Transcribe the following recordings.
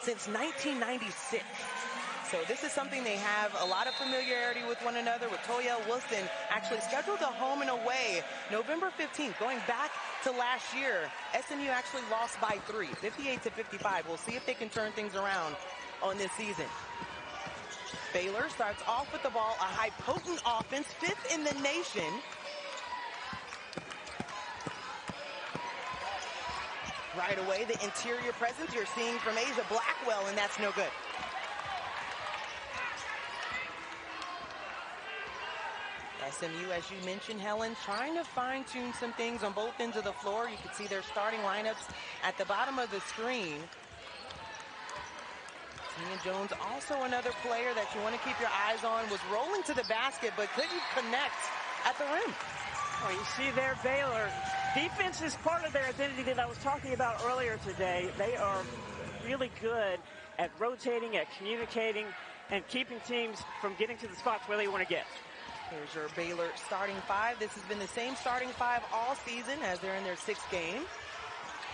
since 1996. So this is something they have a lot of familiarity with one another, with Toya Wilson actually scheduled a home and away November 15th, going back to last year. SMU actually lost by 3, 58-55. We'll see if they can turn things around on this season. Baylor starts off with the ball, a high potent offense, 5th in the nation. Right away, the interior presence you're seeing from Asia Blackwell, and that's no good. SMU, as you mentioned, Helen, trying to fine-tune some things on both ends of the floor. You can see their starting lineups at the bottom of the screen. Nia Jones, also another player that you want to keep your eyes on, was rolling to the basket but couldn't connect at the rim. Well, you see there, Baylor. Defense is part of their identity that I was talking about earlier today. They are really good at rotating, at communicating, and keeping teams from getting to the spots where they want to get. Here's your Baylor starting 5. This has been the same starting 5 all season as they're in their 6th game.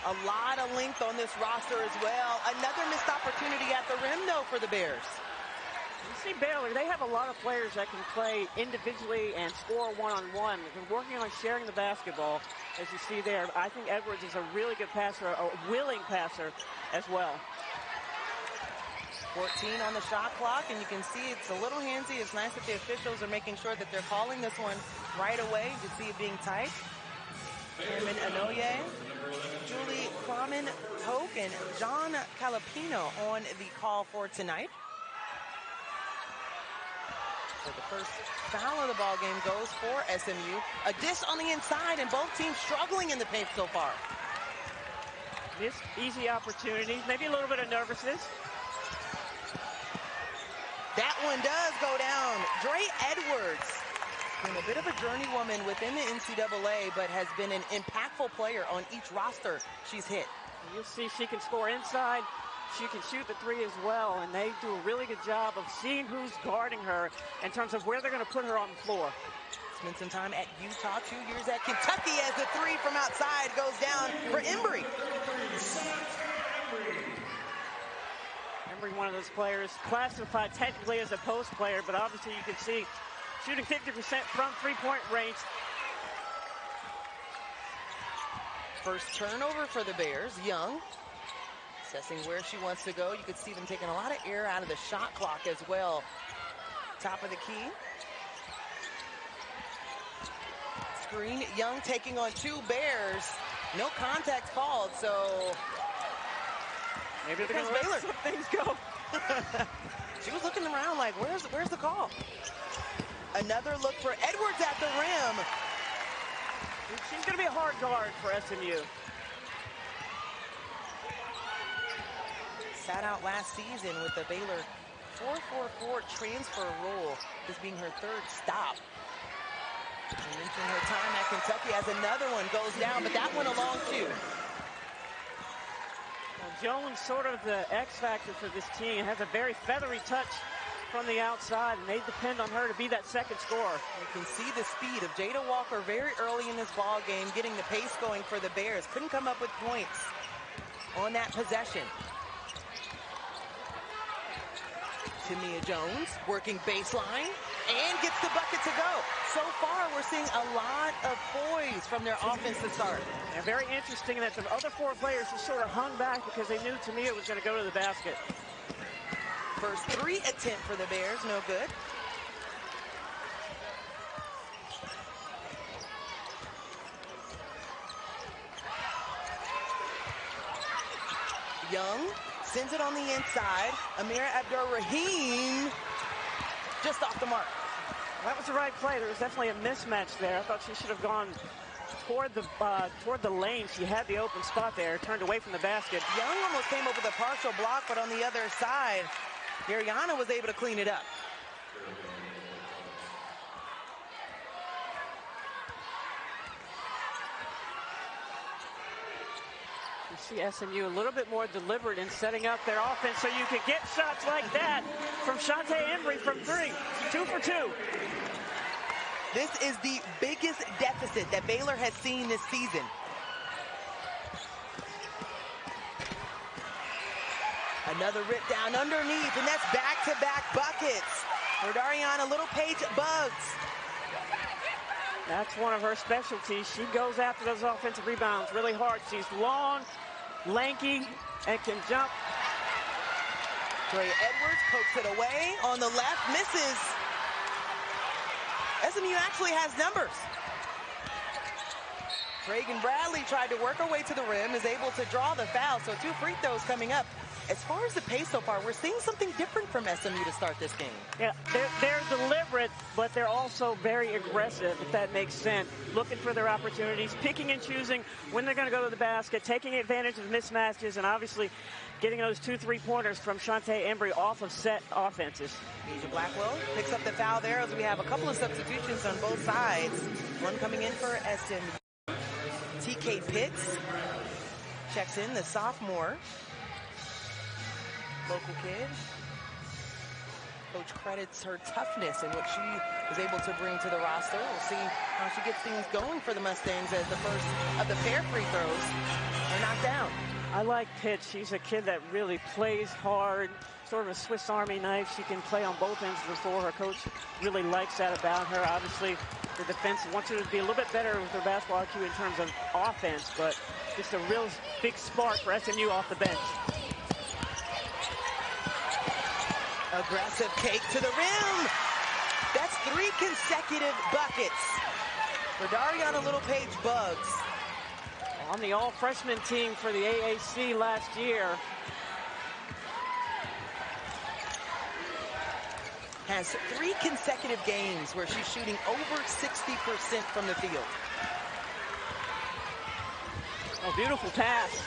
A lot of length on this roster as well. Another missed opportunity at the rim, though, for the Bears. You see Baylor, they have a lot of players that can play individually and score one-on-one. They've been working on sharing the basketball, as you see there. I think Edwards is a really good passer, a willing passer as well. 14 on the shot clock, and you can see it's a little handsy. It's nice that the officials are making sure that they're calling this one right away. You can see it being tight. Cameron Anoye, Julie Quaman Hoke, and John Calipino on the call for tonight. So the first foul of the ball game goes for SMU. A dish on the inside, and both teams struggling in the paint so far. Missed easy opportunities, maybe a little bit of nervousness. That one does go down. Dre Edwards, been a bit of a journeywoman within the NCAA, but has been an impactful player on each roster she's hit. You'll see she can score inside. She can shoot the 3 as well, and they do a really good job of seeing who's guarding her in terms of where they're going to put her on the floor. Spent some time at Utah, 2 years at Kentucky, as the 3 from outside goes down for Embry. Embry, one of those players classified technically as a post player, but obviously you can see shooting 50% from three-point range. First turnover for the Bears. Young assessing where she wants to go. You can see them taking a lot of air out of the shot clock as well. Top of the key. Screen. Young taking on 2 Bears. No contact called, so maybe they're going to let some things go. She was looking around like, where's the call? Another look for Edwards at the rim. She's going to be a hard guard for SMU. Sat out last season with the Baylor 4-4-4 transfer rule, this being her 3rd stop. I mentioned her time at Kentucky as another one goes down, but that went along too. Well, Jones, sort of the X factor for this team, has a very feathery touch from the outside, and they depend on her to be that second scorer. You can see the speed of Jada Walker very early in this ball game, getting the pace going for the Bears. Couldn't come up with points on that possession. Tamia Jones working baseline and gets the bucket to go. So far, we're seeing a lot of poise from their offense to start. And very interesting that the other 4 players just sort of hung back because they knew Tamia was going to go to the basket. First 3 attempt for the Bears, no good. Young sends it on the inside. Amira Abdur-Rahim just off the mark. That was the right play. There was definitely a mismatch there. I thought she should have gone toward the lane. She had the open spot there, turned away from the basket. Young almost came up with a partial block, but on the other side, Mariana was able to clean it up. You see SMU a little bit more deliberate in setting up their offense so you can get shots like that from Shantae Embry from 3. 2 for 2. This is the biggest deficit that Baylor has seen this season. Another rip down underneath, and that's back-to-back buckets for Dariana Little Page Buggs. That's one of her specialties. She goes after those offensive rebounds really hard. She's long, lanky, and can jump. Dre Edwards pokes it away on the left, misses. SMU actually has numbers. Reagan Bradley tried to work her way to the rim, is able to draw the foul, so 2 free throws coming up. As far as the pace so far, we're seeing something different from SMU to start this game. Yeah, they're deliberate, but they're also very aggressive, if that makes sense. Looking for their opportunities, picking and choosing when they're going to go to the basket, taking advantage of mismatches, and obviously getting those 2 3-pointers from Shantae Embry off of set offenses. Asia Blackwell picks up the foul there as we have a couple of substitutions on both sides. One coming in for SMU. TK Pitts checks in, the sophomore. Local kid. Coach credits her toughness and what she was able to bring to the roster. We'll see how she gets things going for the Mustangs as the first of the pair free throws are knocked down. I like Pitts. She's a kid that really plays hard, sort of a Swiss Army knife. She can play on both ends of the floor. Her coach really likes that about her. Obviously, the defense wants her to be a little bit better with her basketball IQ in terms of offense, but just a real big spark for SMU off the bench. Aggressive take to the rim. That's 3 consecutive buckets for Dariana Little Page Buggs. On the all-freshman team for the AAC last year. Has 3 consecutive games where she's shooting over 60% from the field. Oh, beautiful pass.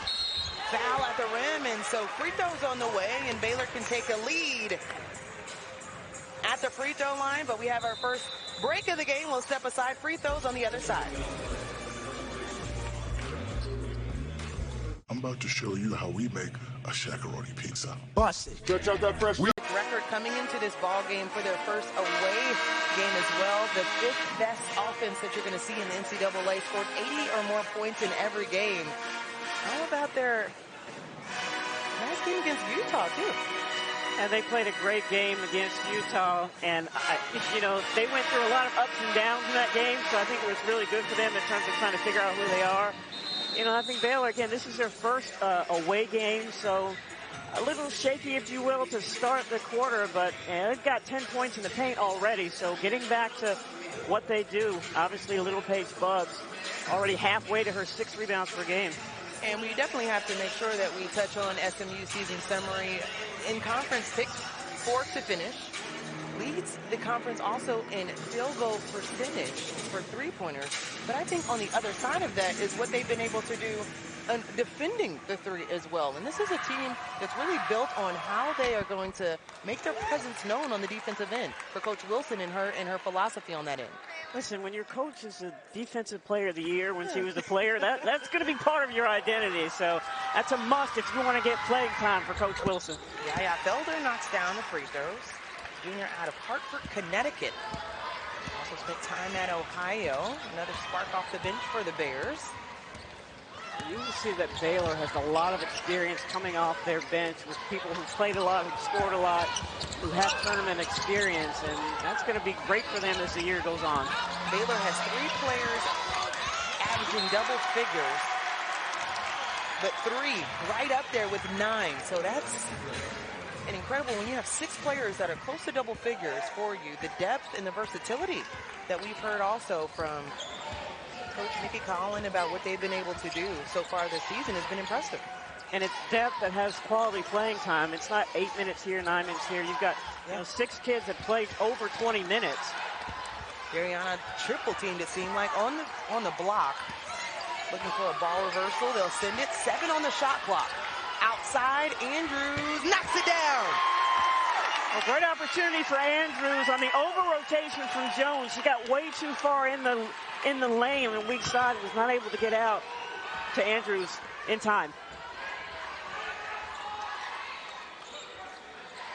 Foul at the rim, and so free throws on the way, and Baylor can take a lead at the free throw line, but we have our first break of the game. We'll step aside, free throws on the other side. I'm about to show you how we make a shakaroni pizza. Bust it. Stretch out that fresh. Record coming into this ball game for their first away game as well. The 5th best offense that you're going to see in the NCAA, scored 80 or more points in every game. How about their last game against Utah, too? And they played a great game against Utah. And, you know, they went through a lot of ups and downs in that game. So I think it was really good for them in terms of trying to figure out who they are. You know, I think Baylor, again, this is their first away game. So a little shaky, if you will, to start the quarter. But they've got 10 points in the paint already. So getting back to what they do, obviously Little Page Buggs already halfway to her 6 rebounds per game. And we definitely have to make sure that we touch on SMU season summary. In conference, picked 4th to finish. Leads the conference also in field goal percentage for 3-pointers. But I think on the other side of that is what they've been able to do defending the 3 as well. And this is a team that's really built on how they are going to make their presence known on the defensive end for Coach Wilson and her philosophy on that end. Listen, when your coach is a defensive player of the year, when she was a player, that's going to be part of your identity. So that's a must if you want to get playing time for Coach Wilson. Yeah, Felder knocks down the free throws. Junior out of Hartford, Connecticut. Also spent time at Ohio. Another spark off the bench for the Bears. You can see that Baylor has a lot of experience coming off their bench with people who played a lot, who scored a lot, who have tournament experience, and that's going to be great for them as the year goes on. Baylor has 3 players averaging double figures, but 3 right up there with 9. So that's an incredible when you have 6 players that are close to double figures for you. The depth and the versatility that we've heard also from Coach Nikki Collin about what they've been able to do so far this season has been impressive. And it's depth that has quality playing time. It's not 8 minutes here, 9 minutes here. You've got 6 kids that played over 20 minutes. Ariana triple teamed, it seemed like, on the block. Looking for a ball reversal. They'll send it. 7 on the shot clock. Outside, Andrews knocks it down. A great opportunity for Andrews on the over-rotation from Jones. She got way too far in the lane on the weak side and was not able to get out to Andrews in time.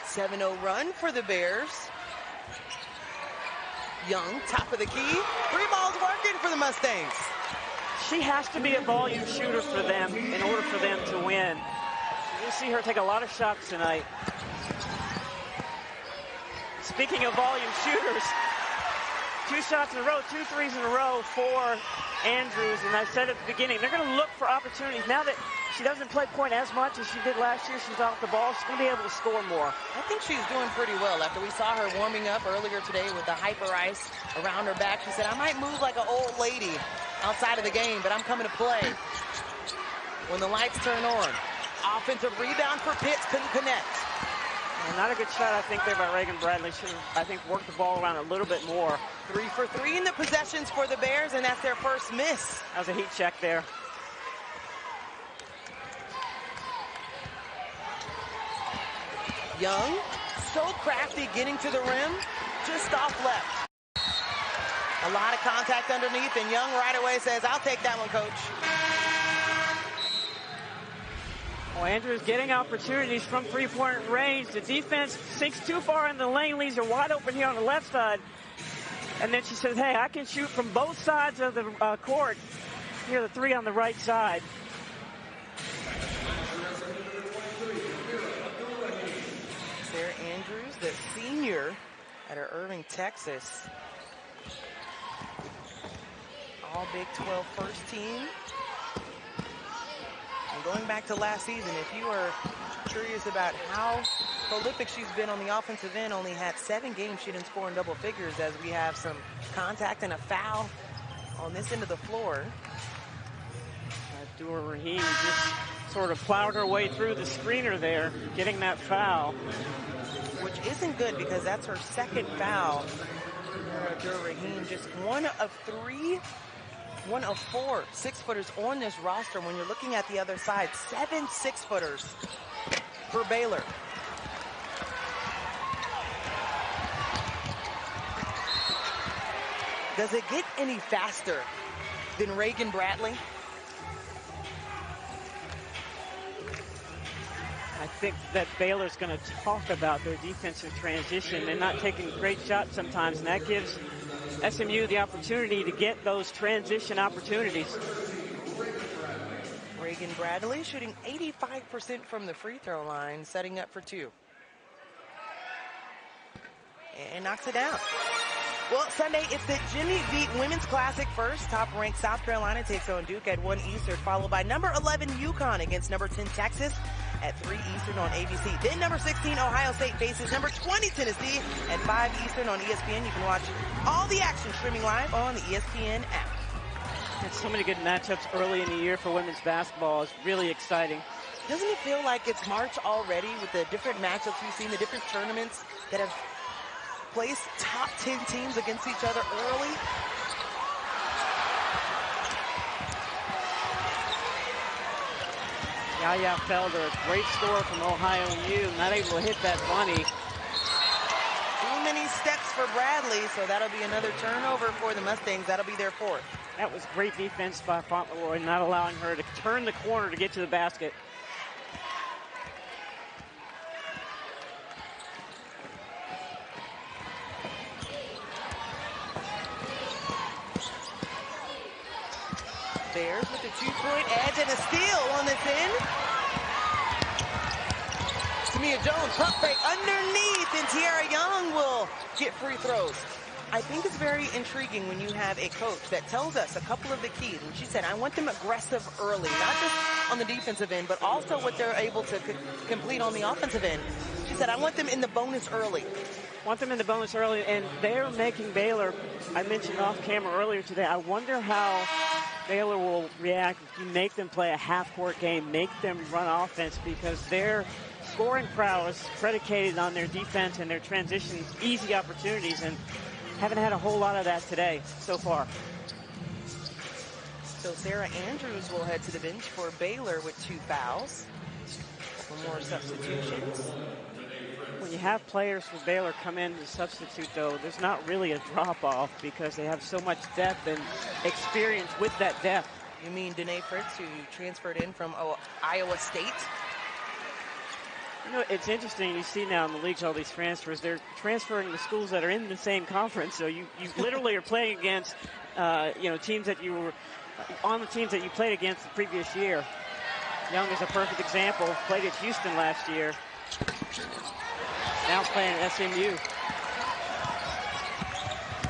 7-0 run for the Bears. Young, top of the key. 3 balls working for the Mustangs. She has to be a volume shooter for them in order for them to win. You'll see her take a lot of shots tonight. Speaking of volume shooters, 2 shots in a row, 2 threes in a row for Andrews. And I said at the beginning, they're going to look for opportunities. Now that she doesn't play point as much as she did last year, she's off the ball, she's going to be able to score more. I think she's doing pretty well. After we saw her warming up earlier today with the hyper ice around her back, she said, I might move like an old lady outside of the game, but I'm coming to play when the lights turn on. Offensive rebound for Pitts, couldn't connect. Well, not a good shot, I think, there by Reagan Bradley. Should have, I think, worked the ball around a little bit more. 3 for 3 in the possessions for the Bears, and that's their first miss. That was a heat check there. Young, so crafty getting to the rim, just off left. A lot of contact underneath, and Young right away says, I'll take that one, coach. Well, Andrews getting opportunities from three-point range. The defense sinks too far in the lane, leaves her wide open here on the left side. And then she says, hey, I can shoot from both sides of the court. Here, the 3 on the right side. Sarah Andrews, the senior at her Irving, Texas. All Big 12 first team. And going back to last season, if you are curious about how prolific she's been on the offensive end, only had 7 games she didn't score in double figures, as we have some contact and a foul on this end of the floor. Abdul Rahim just sort of plowed her way through the screener there, getting that foul. Which isn't good because that's her second foul. Abdul Rahim, just 1 of 3. 1 of 4 6-footers on this roster. When you're looking at the other side, 7 6-footers for Baylor. Does it get any faster than Reagan Bradley? I think that Baylor's going to talk about their defensive transition. They're not taking great shots sometimes, and that gives SMU the opportunity to get those transition opportunities. Reagan Bradley shooting 85% from the free throw line, setting up for 2. And knocks it down. Well, Sunday, it's the Jimmy V Women's Classic first. Top-ranked South Carolina takes on Duke at 1 Eastern, followed by number 11 UConn against number 10 Texas at 3 Eastern on ABC. Then number 16 Ohio State faces number 20 Tennessee at 5 Eastern on ESPN. You can watch all the action streaming live on the ESPN app. There's so many good matchups early in the year for women's basketball. It's really exciting. Doesn't it feel like it's March already with the different matchups we've seen, the different tournaments that have placed top 10 teams against each other early? Yaya Felder, a great score from Ohio U, not able to hit that bunny. Too many steps for Bradley, so that'll be another turnover for the Mustangs. That'll be their 4th. That was great defense by Fauntleroy, not allowing her to turn the corner to get to the basket. Bears with the 2-point edge and a steal on this end. Tamia Jones, pump fake underneath, and Tiara Young will get free throws. I think it's very intriguing when you have a coach that tells us a couple of the keys. And she said, I want them aggressive early, not just on the defensive end, but also what they're able to complete on the offensive end. She said, I want them in the bonus early. Want them in the bonus early, and they're making Baylor, I mentioned off camera earlier today, I wonder how Baylor will react if you make them play a half-court game, make them run offense, because their scoring prowess is predicated on their defense and their transitions, easy opportunities, and haven't had a whole lot of that today so far. So Sarah Andrews will head to the bench for Baylor with 2 fouls. For more substitutions. When you have players for Baylor come in to substitute, though, there's not really a drop-off because they have so much depth and experience with that depth. You mean Danae Fritz, who transferred in from Iowa State? You know, it's interesting. You see now in the leagues all these transfers. They're transferring to schools that are in the same conference. So you literally are playing against, teams that you were on the teams that you played against the previous year. Young is a perfect example. Played at Houston last year. Now playing at SMU.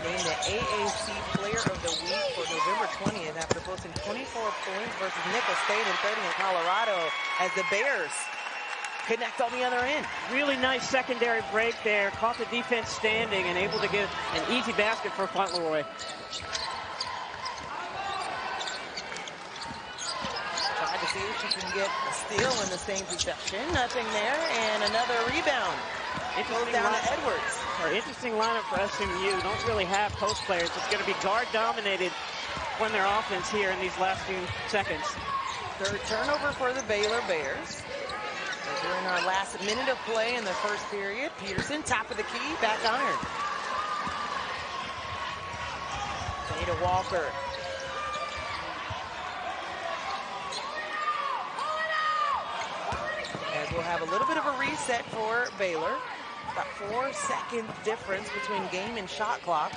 Named the AAC Player of the Week for November 20th after posting 24 points versus Nickel State and 30 in Colorado as the Bears connect on the other end. Really nice secondary break there. Caught the defense standing and able to get an easy basket for Fauntleroy. Tried to see if she can get a steal in the same possession. Nothing there, and another rebound. It goes down to Edwards. Interesting lineup for SMU. Don't really have post players. It's going to be guard dominated when their offense here in these last few seconds. Third turnover for the Baylor Bears. We're in our last minute of play in the first period. Peterson, top of the key, back iron. Ada Walker. As we'll have a little bit of a reset for Baylor. About 4 second difference between game and shot clock.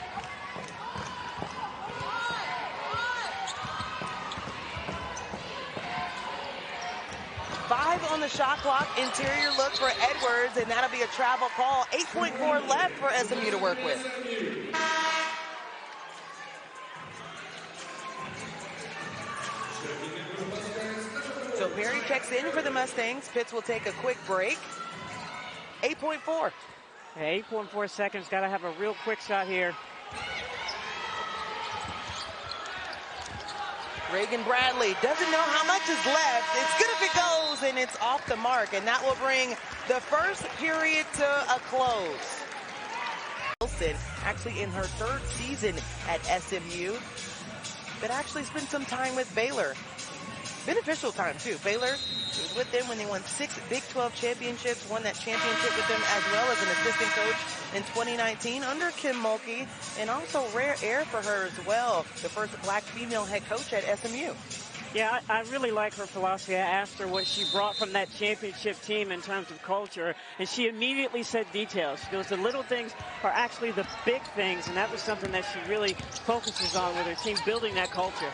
Five on the shot clock. Interior look for Edwards, and that'll be a travel call. 8.4 left for SMU to work with. So Perry checks in for the Mustangs. Pitts will take a quick break. 8.4. Yeah, 8.4 seconds. Got to have a real quick shot here. Reagan Bradley doesn't know how much is left. It's good if it goes, and it's off the mark, and that will bring the first period to a close. Wilson, actually in her third season at SMU, but actually spent some time with Baylor. Beneficial time, too. Baylor was with them when they won 6 Big 12 championships, won that championship with them as well as an assistant coach in 2019 under Kim Mulkey, and also rare air for her as well, the first black female head coach at SMU. Yeah, I really like her philosophy. I asked her what she brought from that championship team in terms of culture, and she immediately said details. She goes, the little things are actually the big things, and that was something that she really focuses on with her team, building that culture.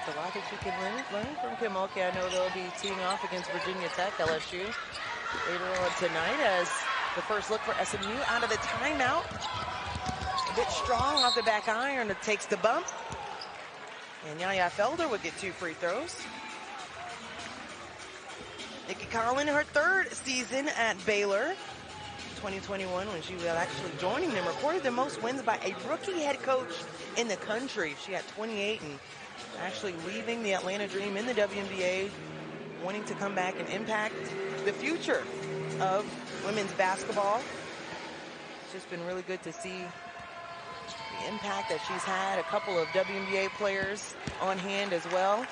A lot that you can learn from Kim Mulkey. I know they'll be teaming off against Virginia Tech, LSU, later on tonight as the first look for SMU out of the timeout. A bit strong off the back iron. It takes the bump. And Yaya Felder would get 2 free throws. Nikki Collin, her third season at Baylor. 2021 when she was actually joining them, recorded the most wins by a rookie head coach in the country. She had 28 and actually leaving the Atlanta Dream in the WNBA, wanting to come back and impact the future of women's basketball. It's just been really good to see the impact that she's had. A couple of WNBA players on hand as well.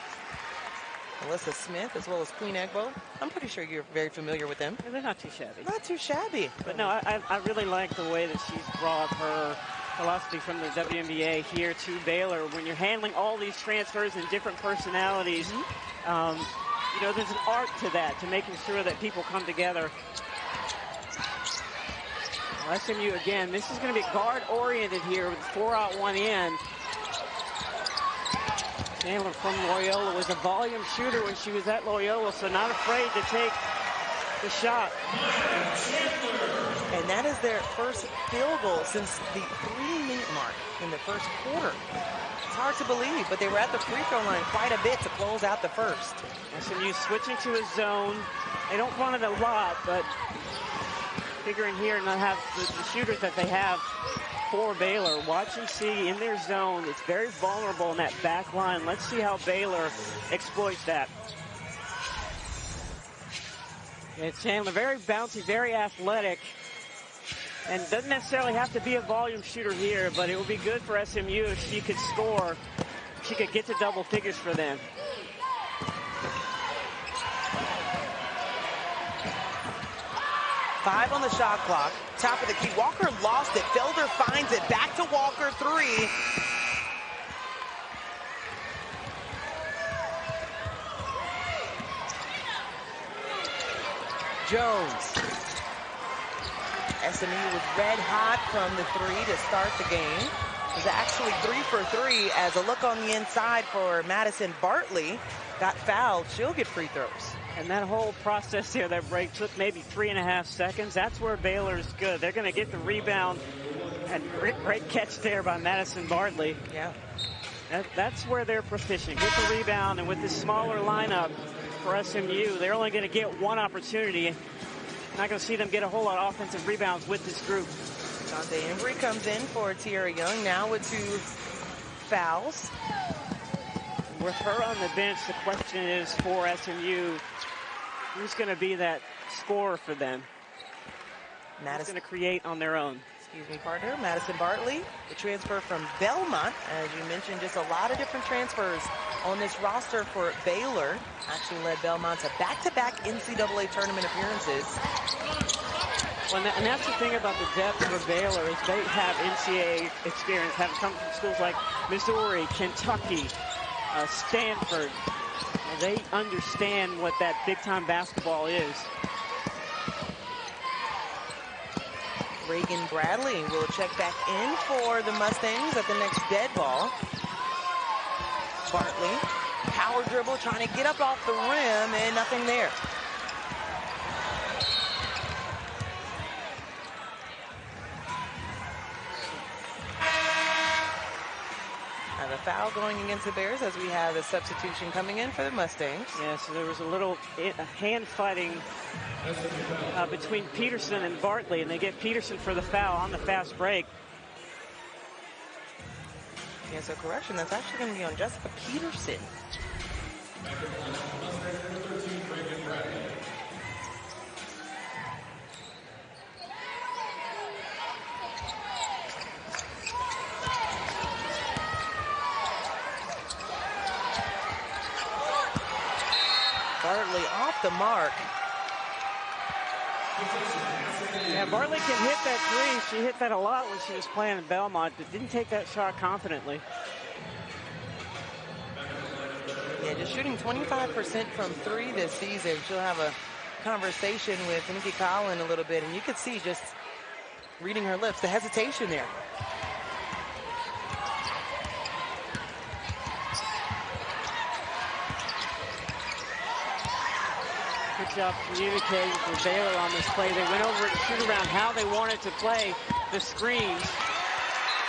Alyssa Smith as well as Queen Egbo. I'm pretty sure you're very familiar with them. Yeah, they're not too shabby. Not too shabby. But no, I really like the way that she's brought her philosophy from the WNBA here to Baylor. When you're handling all these transfers and different personalities, you know, there's an art to that, to making sure that people come together. Well, SMU, again, this is going to be guard-oriented here with 4 out, 1 in. Chandler from Loyola was a volume shooter when she was at Loyola, so not afraid to take the shot. And that is their first field goal since the 3-minute mark in the first quarter. It's hard to believe, but they were at the free throw line quite a bit to close out the first. SMU switching to a zone. They don't run it a lot, but figuring here not have the shooters that they have for Baylor. Watch and see in their zone. It's very vulnerable in that back line. Let's see how Baylor exploits that. And Chandler, very bouncy, very athletic, and doesn't necessarily have to be a volume shooter here, but it would be good for SMU if she could score. She could get to double figures for them. Five on the shot clock. Top of the key. Walker lost it. Felder finds it. Back to Walker. 3. Jones. SMU was red hot from the 3 to start the game. was actually 3 for 3 as a look on the inside for Madison Bartley. Got fouled. She'll get free throws. And that whole process here, that break, took maybe 3.5 seconds. That's where Baylor's good. They're going to get the rebound. And great catch there by Madison Bartley. Yeah. That's where they're proficient. Get the rebound, and with this smaller lineup for SMU, they're only going to get one opportunity. Not going to see them get a whole lot of offensive rebounds with this group. Dante Embry comes in for Tierra Young, now with 2 fouls. With her on the bench, the question is for SMU, who's going to be that scorer for them? Madison going to create on their own. Excuse me, partner. Madison Bartley, the transfer from Belmont. As you mentioned, just a lot of different transfers on this roster for Baylor. Actually led Belmont to back-to-back NCAA tournament appearances. Well, and that's the thing about the depth for Baylor is they have NCAA experience, having come from schools like Missouri, Kentucky, Stanford. They understand what that big-time basketball is. Reagan Bradley will check back in for the Mustangs at the next dead ball. Bartley, power dribble, trying to get up off the rim, and nothing there. Now the foul going against the Bears as we have a substitution coming in for the Mustangs. Yeah, so there was a little hand fighting between Peterson and Bartley, and they get Peterson for the foul on the fast break. Yeah, so correction, that's actually going to be on Jessica Peterson. Bartley off the mark. Yeah, Bartley can hit that three. She hit that a lot when she was playing in Belmont, but didn't take that shot confidently. Yeah, just shooting 25% from 3 this season. She'll have a conversation with Nikki Collin a little bit, and you could see just reading her lips, the hesitation there. Good job communicating for Baylor on this play. They went over and shoot around how they wanted to play the screens.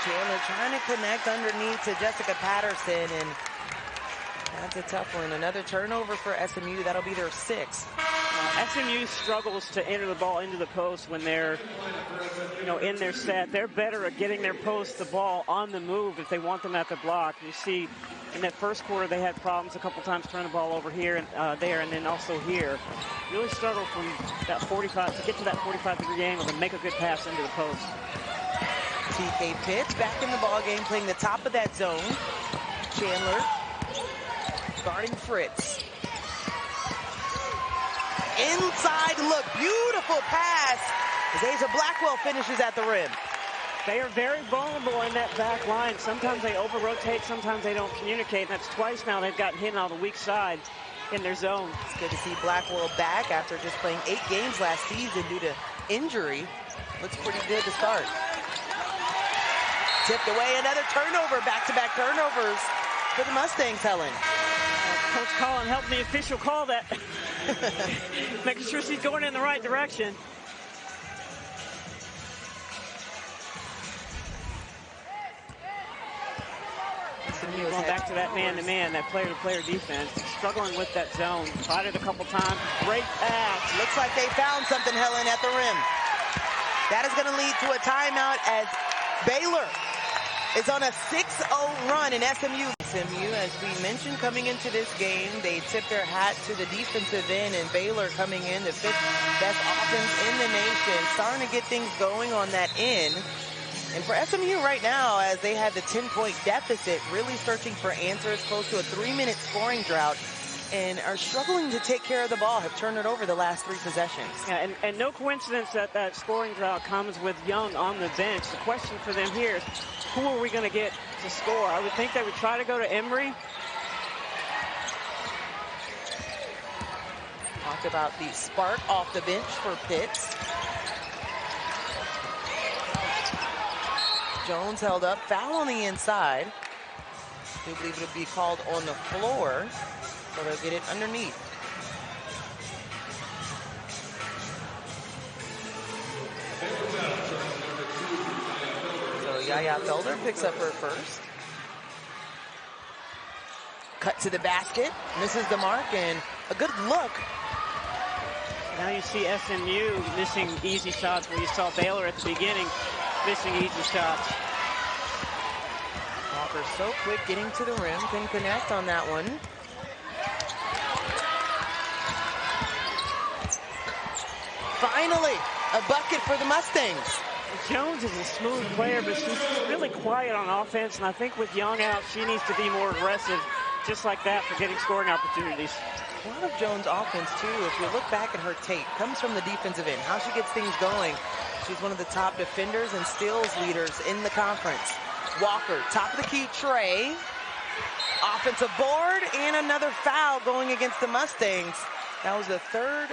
Chandler trying to connect underneath to Jessica Patterson, and that's a tough one. Another turnover for SMU. That'll be their 6th. SMU struggles to enter the ball into the post when they're, in their set. They're better at getting their post the ball on the move if they want them at the block. You see in that first quarter they had problems a couple times turning the ball over here and there, and then also here. Really struggle from that 45 to get to that 45-degree angle and make a good pass into the post. TK Pitts back in the ball game, playing the top of that zone. Chandler guarding Fritz. Inside look, beautiful pass as Asia Blackwell finishes at the rim. They are very vulnerable in that back line. Sometimes they over-rotate, sometimes they don't communicate, and that's twice now they've gotten hit on the weak side in their zone. It's good to see Blackwell back after just playing 8 games last season due to injury. Looks pretty good to start. Tipped away, another turnover, back-to-back turnovers for the Mustangs, Helen. Coach Collin helped the official call that. Making sure she's going in the right direction. Going back to that man-to-man, that player-to-player defense. Struggling with that zone. Tried it a couple times. Great pass. Looks like they found something, Helen, at the rim. That is going to lead to a timeout as Baylor is on a 6-0 run in SMU. SMU, as we mentioned, coming into this game, they tipped their hat to the defensive end, and Baylor coming in the 5th best offense in the nation, starting to get things going on that end. And for SMU right now, as they have the 10-point deficit, really searching for answers, close to a 3-minute scoring drought, and are struggling to take care of the ball, have turned it over the last 3 possessions. Yeah, and no coincidence that that scoring drought comes with Young on the bench. The question for them here is, who are we going to get to score? I would think they would try to go to Embry. Talked about the spark off the bench for Pitts. Jones held up, foul on the inside. We believe it'll be called on the floor, so they'll get it underneath. So Yaya Felder picks up her first. Cut to the basket, misses the mark, and a good look. Now you see SMU missing easy shots where you saw Baylor at the beginning missing easy shots. Walker so quick getting to the rim, couldn't connect on that one. Finally, a bucket for the Mustangs. Jones is a smooth player, but she's really quiet on offense, and I think with Young out, she needs to be more aggressive, just like that, for getting scoring opportunities. A lot of Jones' offense, too, if you look back at her tape, comes from the defensive end. How she gets things going. She's one of the top defenders and steals leaders in the conference. Walker, top of the key tray. Offensive board, and another foul going against the Mustangs. That was the third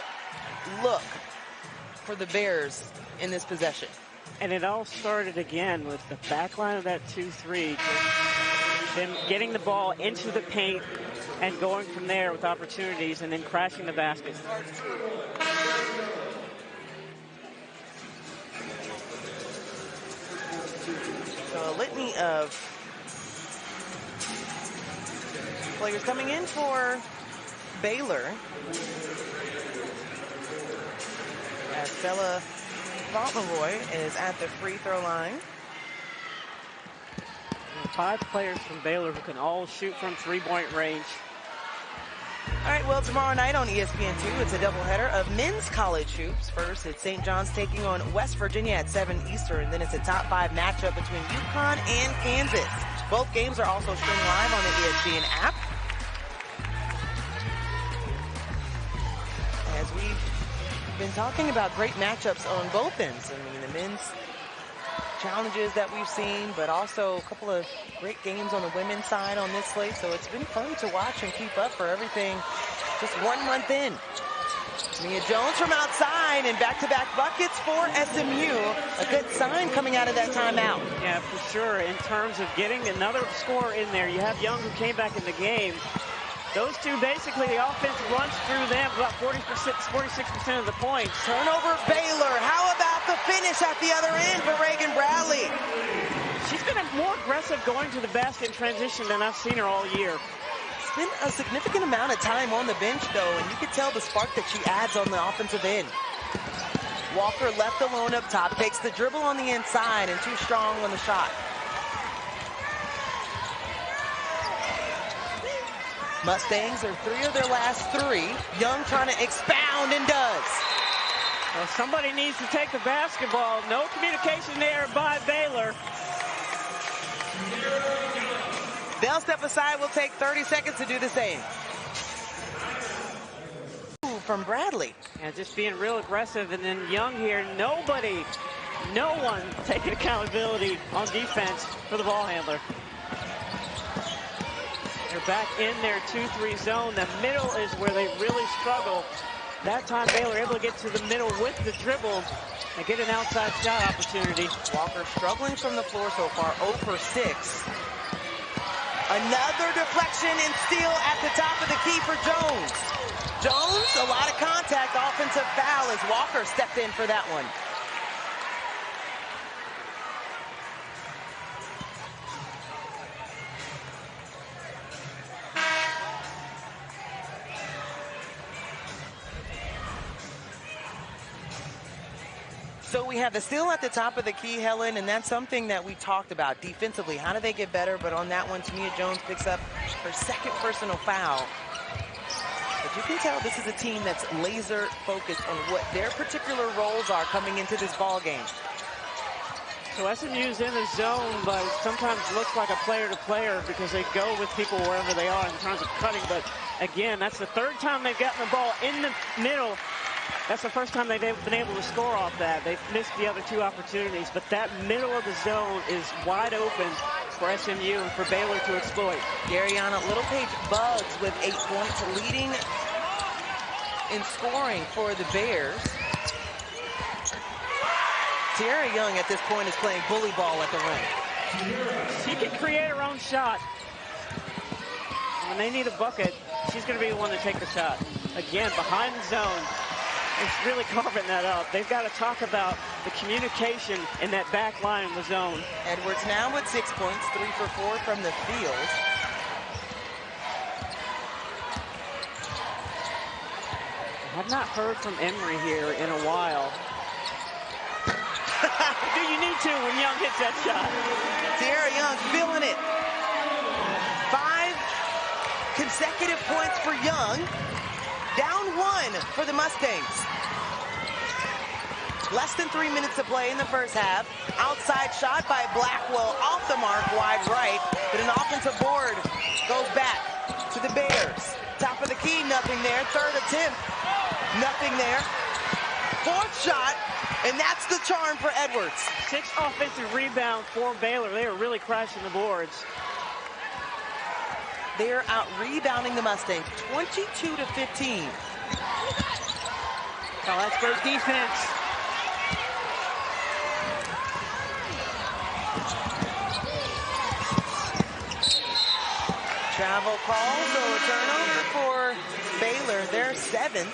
look for the Bears in this possession. And it all started again with the back line of that 2-3. Them getting the ball into the paint and going from there with opportunities and then crashing the basket. So a litany of players coming in for Baylor. As Stella Fauntleroy is at the free throw line. 5 players from Baylor who can all shoot from three-point range. All right, well, tomorrow night on ESPN2, it's a doubleheader of men's college hoops. First, it's St. John's taking on West Virginia at 7 Eastern, and then it's a top 5 matchup between UConn and Kansas. Both games are also streamed live on the ESPN app. As we've been talking about great matchups on both ends. I mean, the men's challenges that we've seen, but also a couple of great games on the women's side on this slate. So it's been fun to watch and keep up for everything just 1 month in. Mia Jones from outside and back-to-back buckets for SMU. A good sign coming out of that timeout. Yeah, for sure. In terms of getting another score in there, you have Young who came back in the game. Those two, basically, the offense runs through them about 46% of the points. Turnover Baylor. How about the finish at the other end for Reagan Bradley? She's been more aggressive going to the basket in transition than I've seen her all year. It's been a significant amount of time on the bench, though, and you can tell the spark that she adds on the offensive end. Walker left alone up top, takes the dribble on the inside and too strong on the shot. Mustangs are 3 of their last 3. Young trying to expound and does. Well, somebody needs to take the basketball. No communication there by Baylor. They'll step aside. We'll take 30 seconds to do the same. From Bradley. Yeah, just being real aggressive. And then Young here, no one taking accountability on defense for the ball handler. They're back in their 2-3 zone. The middle is where they really struggle. That time Baylor able to get to the middle with the dribble and get an outside shot opportunity. Walker struggling from the floor so far, 0 for 6. Another deflection and steal at the top of the key for Jones. Jones, a lot of contact, offensive foul as Walker stepped in for that one. So we have the steal at the top of the key, Helen, and that's something that we talked about defensively. How do they get better? But on that one, Mia Jones picks up her second personal foul. But you can tell this is a team that's laser focused on what their particular roles are coming into this ball game. So SMU's in the zone, but sometimes looks like a player-to-player because they go with people wherever they are in terms of cutting. But again, that's the 3rd time they've gotten the ball in the middle. That's the first time they've been able to score off that. They've missed the other 2 opportunities, but that middle of the zone is wide open for SMU and for Baylor to exploit. Garyana Littlepage Bugs with 8 points, leading in scoring for the Bears. Tiara Young at this point is playing bully ball at the rim. She can create her own shot. When they need a bucket, she's going to be the one to take the shot. Again, behind the zone. It's really carving that up. They've got to talk about the communication in that back line in the zone. Edwards now with 6 points, 3 for 4 from the field. I've not heard from Emery here in a while. Do you need to when Young hits that shot? Sierra Young feeling it. 5 consecutive points for Young. Down 1 for the Mustangs. Less than 3 minutes to play in the first half. Outside shot by Blackwell off the mark, wide right. But an offensive board goes back to the Bears. Top of the key, nothing there. Third attempt, nothing there. Fourth shot, and that's the charm for Edwards. 6 offensive rebounds for Baylor. They are really crashing the boards. They're out rebounding the Mustangs, 22 to 15. Oh, that's great defense. Travel call, so a turnover for Baylor, their 7th.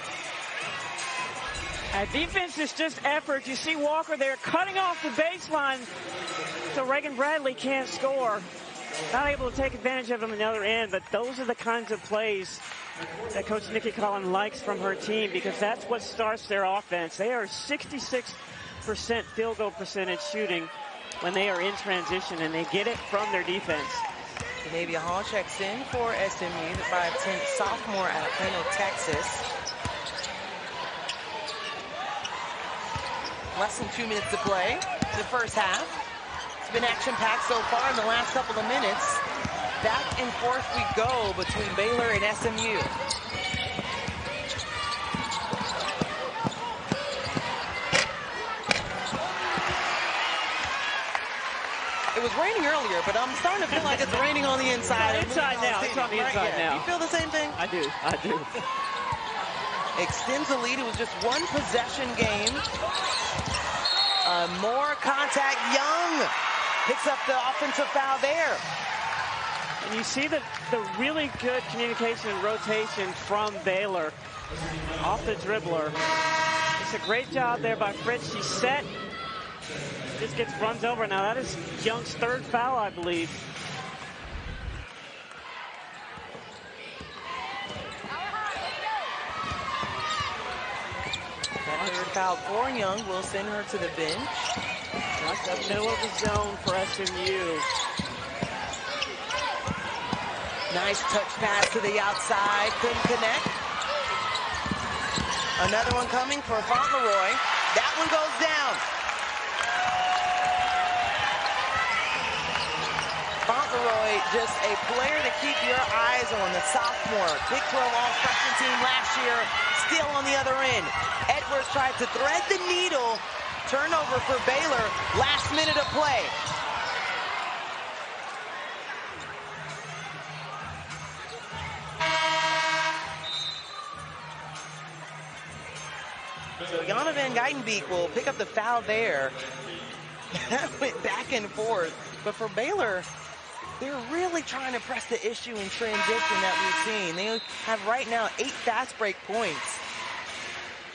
Defense is just effort. You see Walker there cutting off the baseline so Reagan Bradley can't score. Not able to take advantage of him on the other end, but those are the kinds of plays that Coach Nikki Collin likes from her team, because that's what starts their offense. They are 66% field goal percentage shooting when they are in transition, and they get it from their defense. Denavia Hall checks in for SMU, the 5'10" sophomore out of Plano, Texas. Less than 2 minutes to play. The first half. It's been action-packed so far in the last couple of minutes. Back and forth we go between Baylor and SMU. It was raining earlier, but I'm starting to feel like it's raining on the inside. It's inside now. It's on the inside now. You feel the same thing? I do. Extends the lead. It was just one possession game. More contact. Young picks up the offensive foul there. And you see the really good communication and rotation from Baylor off the dribbler. It's a great job there by Fritz. She's set. Just runs over. Now that is Young's 3rd foul, I believe. That 3rd foul for Young will send her to the bench. That's the middle of the zone for SMU. Nice touch pass to the outside. Couldn't connect. Another one coming for Fauntleroy. That one goes down. Fauntleroy, just a player to keep your eyes on. The sophomore, Big 12 all-freshman team last year, still on the other end. Edwards tried to thread the needle. Turnover for Baylor, last minute of play. So Jana Van Guytenbeek will pick up the foul there. That went back and forth. But for Baylor, they're really trying to press the issue in transition that we've seen. They have right now 8 fast break points.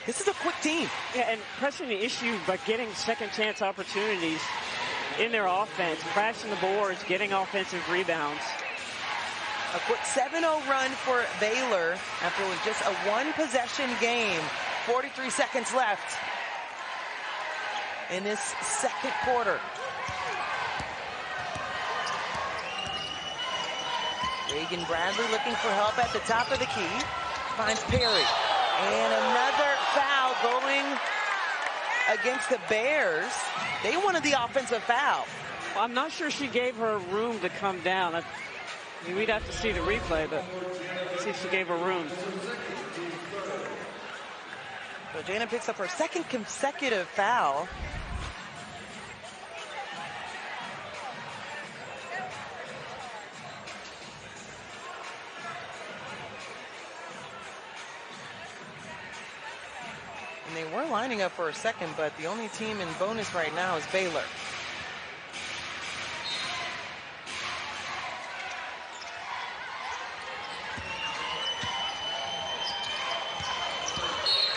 This is a quick team. Yeah, and pressing the issue by getting second chance opportunities in their offense, crashing the boards, getting offensive rebounds. A quick 7-0 run for Baylor after it was just a 1-possession game. 43 seconds left in this second quarter. Reagan Bradley looking for help at the top of the key. Finds Perry. And another foul going against the Bears. They wanted the offensive foul. Well, I'm not sure she gave her room to come down. I mean, we'd have to see the replay, but see if she gave her room. So Jana picks up her 2nd consecutive foul. And they were lining up for a second, but the only team in bonus right now is Baylor.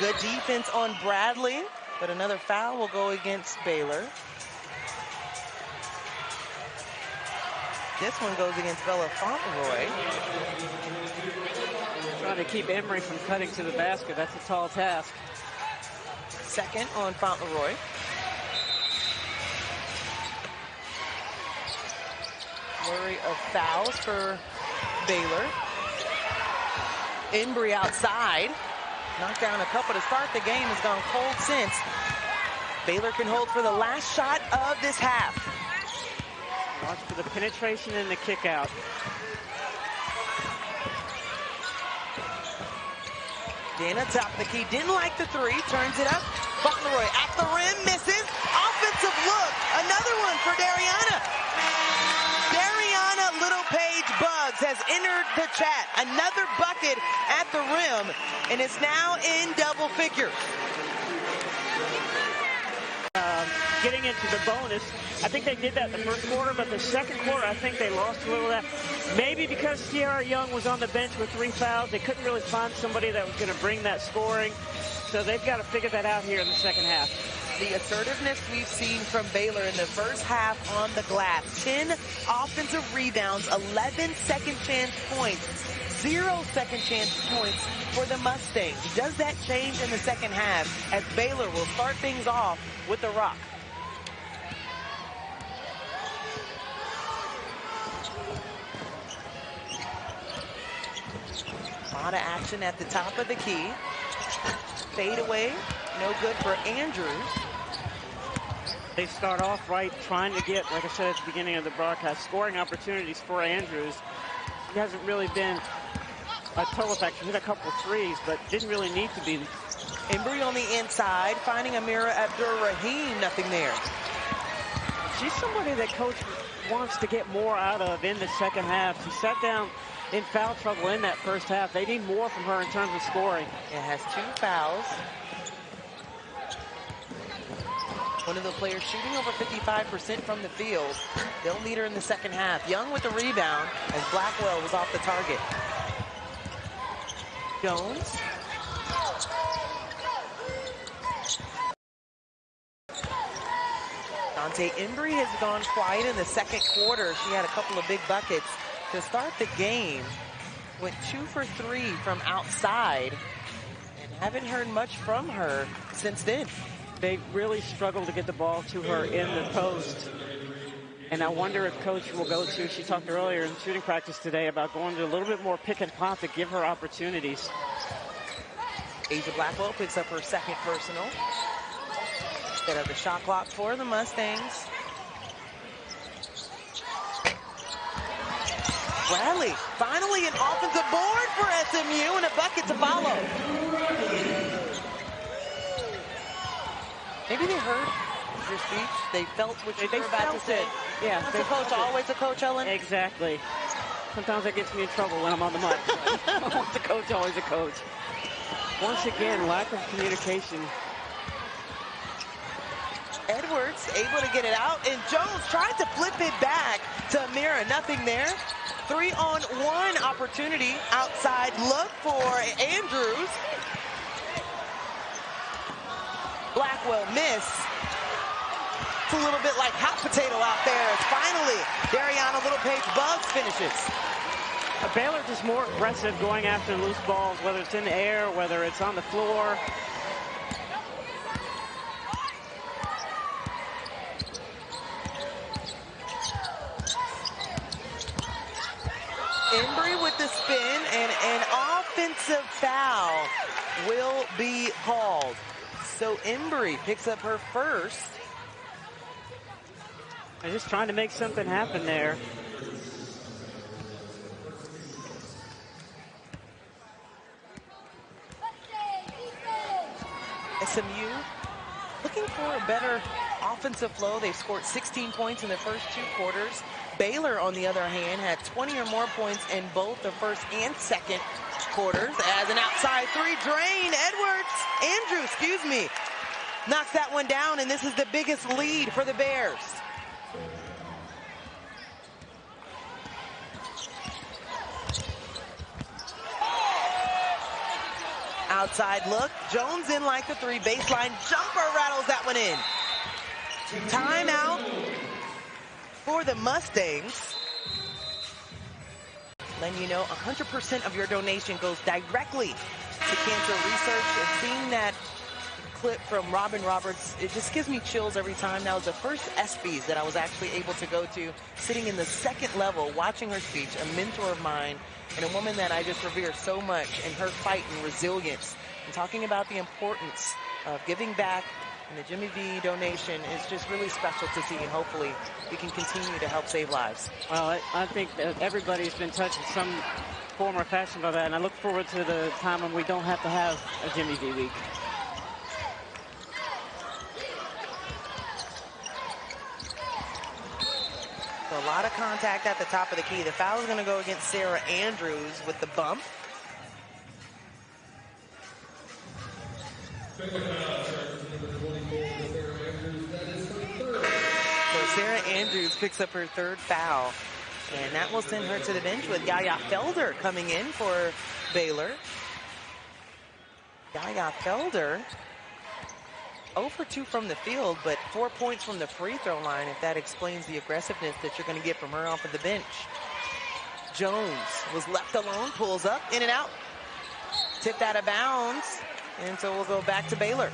Good defense on Bradley, but another foul will go against Baylor. This one goes against Bella Fauntleroy. Trying to keep Emery from cutting to the basket. That's a tall task. Second on Fauntleroy. Flurry of fouls for Baylor. Embry outside. Knocked down a couple to start the game. Has gone cold since. Baylor can hold for the last shot of this half. Watch for the penetration and the kick out. Dana top the key, didn't like the three, turns it up. Fauntleroy at the rim, misses. Offensive look, another one for Dariana. Dariana Littlepage-Buggs has entered the chat. Another bucket at the rim, and it's now in double figures. Getting into the bonus. I think they did that in the first quarter, but the second quarter, I think they lost a little of that. Maybe because Sierra Young was on the bench with 3 fouls, they couldn't really find somebody that was going to bring that scoring. So they've got to figure that out here in the second half. The assertiveness we've seen from Baylor in the first half on the glass. 10 offensive rebounds, 11 second chance points, 0 second chance points for the Mustangs. Does that change in the second half as Baylor will start things off with the rock? A lot of action at the top of the key. Fade away, no good for Andrews. They start off right, trying to get, like I said at the beginning of the broadcast, scoring opportunities for Andrews. He hasn't really been a total effect. He hit a couple threes, but didn't really need to be. Embry on the inside, finding Amira Abdur-Rahim, nothing there. She's somebody that Coach wants to get more out of in the second half. She sat down in foul trouble in that first half. They need more from her in terms of scoring. It has 2 fouls. One of the players shooting over 55% from the field. They'll need her in the second half. Young with the rebound as Blackwell was off the target. Jones. Dante Embry has gone quiet in the second quarter. She had a couple of big buckets to start the game. Went 2 for 3 from outside and haven't heard much from her since then. They really struggle to get the ball to her in the post. And I wonder if Coach will go to, she talked earlier in shooting practice today about going to a little bit more pick and pop to give her opportunities. Asia Blackwell picks up her second personal. Set up the shot clock for the Mustangs. Bradley, finally an offensive board for SMU and a bucket to follow. Maybe they heard your speech. They felt what you were about to say. Yeah. Once a coach, always a coach, Ellen. Exactly. Sometimes that gets me in trouble when I'm on the mic. Once a coach, always a coach. Once again, lack of communication. Edwards able to get it out, and Jones tried to flip it back to Amira. Nothing there. 3-on-1 opportunity outside. Look for Andrews. Blackwell miss. It's a little bit like hot potato out there. Finally, Dariana Littlepage-Buggs finishes. Baylor just more aggressive going after loose balls, whether it's in the air, whether it's on the floor. Embry with the spin, and an offensive foul will be called. So Embry picks up her first. They're just trying to make something happen there. SMU looking for a better offensive flow. They've scored 16 points in the first 2 quarters. Baylor, on the other hand, had 20 or more points in both the first and second quarters. As an outside three drained, Andrew, knocks that one down, and this is the biggest lead for the Bears. Outside look. Jones in like the three. Baseline jumper rattles that one in. Timeout for the Mustangs. Letting you know 100% of your donation goes directly to cancer research. And seeing that clip from Robin Roberts, it just gives me chills every time. That was the first ESPYs that I was actually able to go to, sitting in the second level, watching her speech, a mentor of mine, and a woman that I just revere so much, and her fight and resilience, and talking about the importance of giving back. And the Jimmy V donation is just really special to see, and hopefully we can continue to help save lives. Well, I think that everybody's been touched in some form or fashion by that, and I look forward to the time when we don't have to have a Jimmy V week. So a lot of contact at the top of the key. The foul is going to go against Sarah Andrews with the bump. So Sarah Andrews picks up her third foul, and that will send her to the bench with Yaya Felder coming in for Baylor. Yaya Felder 0 for 2 from the field, but 4 points from the free throw line, if that explains the aggressiveness that you're going to get from her off of the bench. Jones was left alone, pulls up, in and out. Tipped out of bounds, and so we'll go back to Baylor.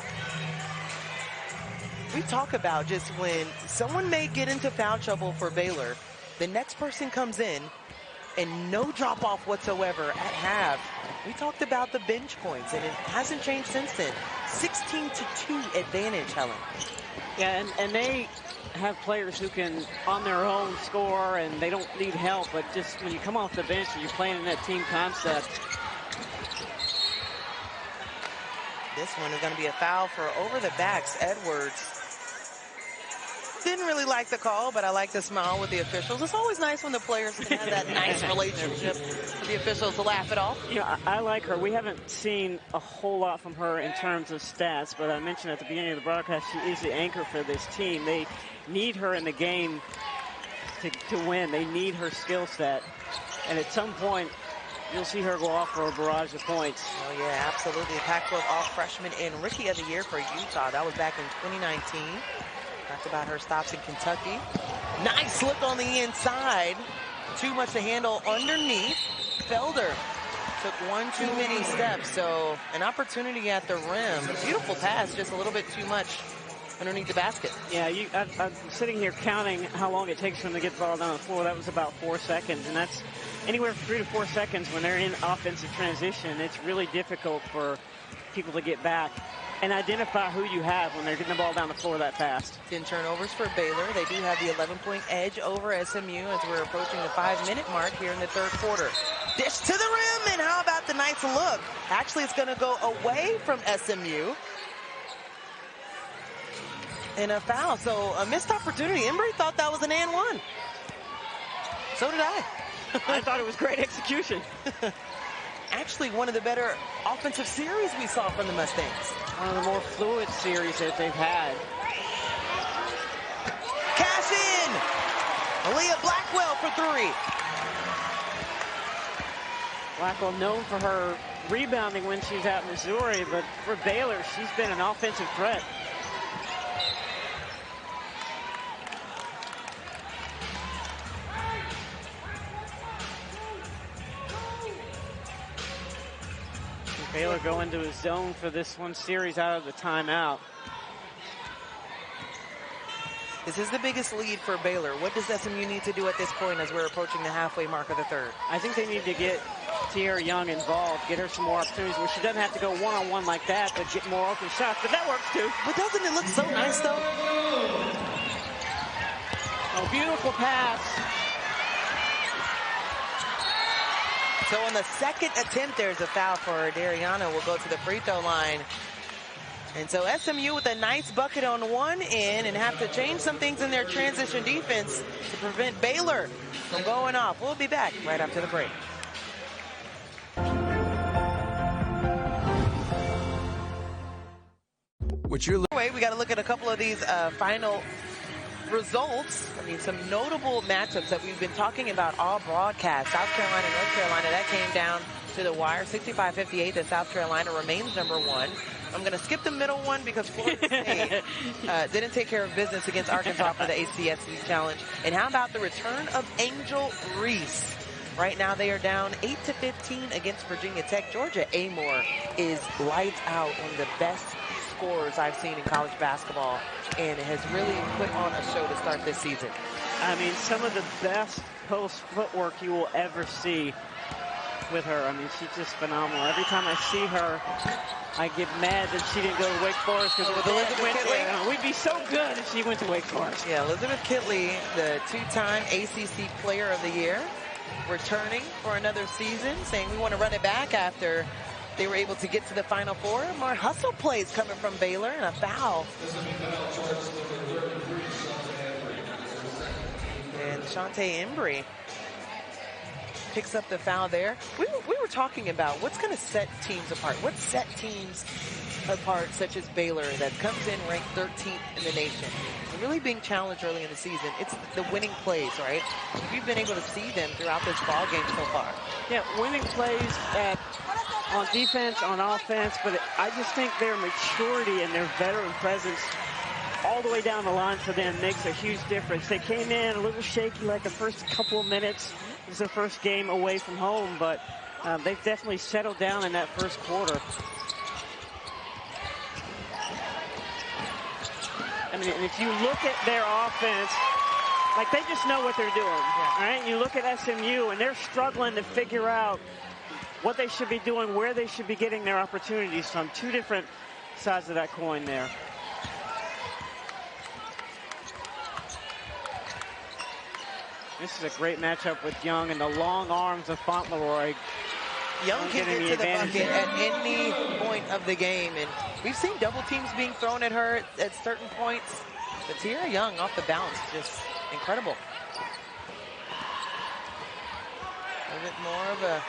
We talk about just when someone may get into foul trouble for Baylor, the next person comes in and no drop off whatsoever at half. We talked about the bench points, and it hasn't changed since then. 16-2 advantage, Helen. Yeah, and they have players who can, on their own, score, and they don't need help. But just when you come off the bench and you're playing in that team concept. This one is going to be a foul for over the backs. Edwards didn't really like the call, but I like the smile with the officials. It's always nice when the players can have that nice relationship with the officials to laugh it off. You know, I like her. We haven't seen a whole lot from her in terms of stats, but I mentioned at the beginning of the broadcast, she is the anchor for this team. They need her in the game to win. They need her skill set. And at some point, you'll see her go off for a barrage of points. Oh, yeah, absolutely. Pac-12 All-Freshman and Rookie of the Year for Utah. That was back in 2019. Talked about her stops in Kentucky. Nice look on the inside. Too much to handle underneath. Felder took one too many steps, so an opportunity at the rim. Beautiful pass, just a little bit too much underneath the basket. Yeah, I'm sitting here counting how long it takes for them to get the ball down the floor. That was about 4 seconds, and that's anywhere from 3 to 4 seconds when they're in offensive transition. It's really difficult for people to get back and identify who you have when they're getting the ball down the floor that fast. 10 turnovers for Baylor. They do have the 11-point edge over SMU as we're approaching the 5-minute mark here in the third quarter. Dish to the rim, and how about the nice look? Actually, it's going to go away from SMU. And a foul, so a missed opportunity. Embry thought that was an and one. So did I. I thought it was great execution. Actually, one of the better offensive series we saw from the Mustangs. One of the more fluid series that they've had. Cash in! Aaliyah Blackwell for 3. Blackwell known for her rebounding when she's at Missouri, but for Baylor, she's been an offensive threat. Baylor go into his zone for this one series out of the timeout. This is the biggest lead for Baylor. What does SMU need to do at this point as we're approaching the halfway mark of the third? I think they need to get Tierra Young involved, get her some more opportunities where she doesn't have to go one-on-one like that, but get more open shots. But that works too. But doesn't it look so nice though? Oh, beautiful pass. So on the second attempt, there's a foul for Dariana. We'll go to the free throw line. And so SMU with a nice bucket on one end and have to change some things in their transition defense to prevent Baylor from going off. We'll be back right after the break. We got to look at a couple of these final results. I mean, some notable matchups that we've been talking about all broadcast. South Carolina, North Carolina, that came down to the wire. 65-58 that South Carolina remains #1. I'm going to skip the middle one because Florida State didn't take care of business against Arkansas for the ACSC Challenge. And how about the return of Angel Reese? Right now they are down 8-15 against Virginia Tech. Georgia Amore is lights out, one of the best scorers I've seen in college basketball, and has really put on a show to start this season. I mean, some of the best post footwork you will ever see with her. I mean, she's just phenomenal. Every time I see her, I get mad that she didn't go to Wake Forest, because with Elizabeth Kitley, we'd be so good if she went to Wake Forest. Yeah, Elizabeth Kitley, the two-time ACC Player of the Year, returning for another season, saying we want to run it back after they were able to get to the Final Four. More hustle plays coming from Baylor, and a foul. And Shantae Embry picks up the foul there. We were talking about what's going to set teams apart. What set teams apart, such as Baylor, that comes in ranked 13th in the nation, really being challenged early in the season. It's the winning plays, right? You've been able to see them throughout this ball game so far. Yeah, winning plays on defense, on offense, but I just think their maturity and their veteran presence all the way down the line for them makes a huge difference. They came in a little shaky like the first couple of minutes. It was their first game away from home, but they've definitely settled down in that first quarter. I mean, if you look at their offense, like, they just know what they're doing. Yeah. All right, you look at SMU, and they're struggling to figure out what they should be doing, where they should be getting their opportunities from. Two different sides of that coin there. This is a great matchup with Young and the long arms of Fauntleroy. Young can get to the bucket at any point of the game, and we've seen double teams being thrown at her at certain points. But Tiara Young off the bounce, just incredible. A bit more of a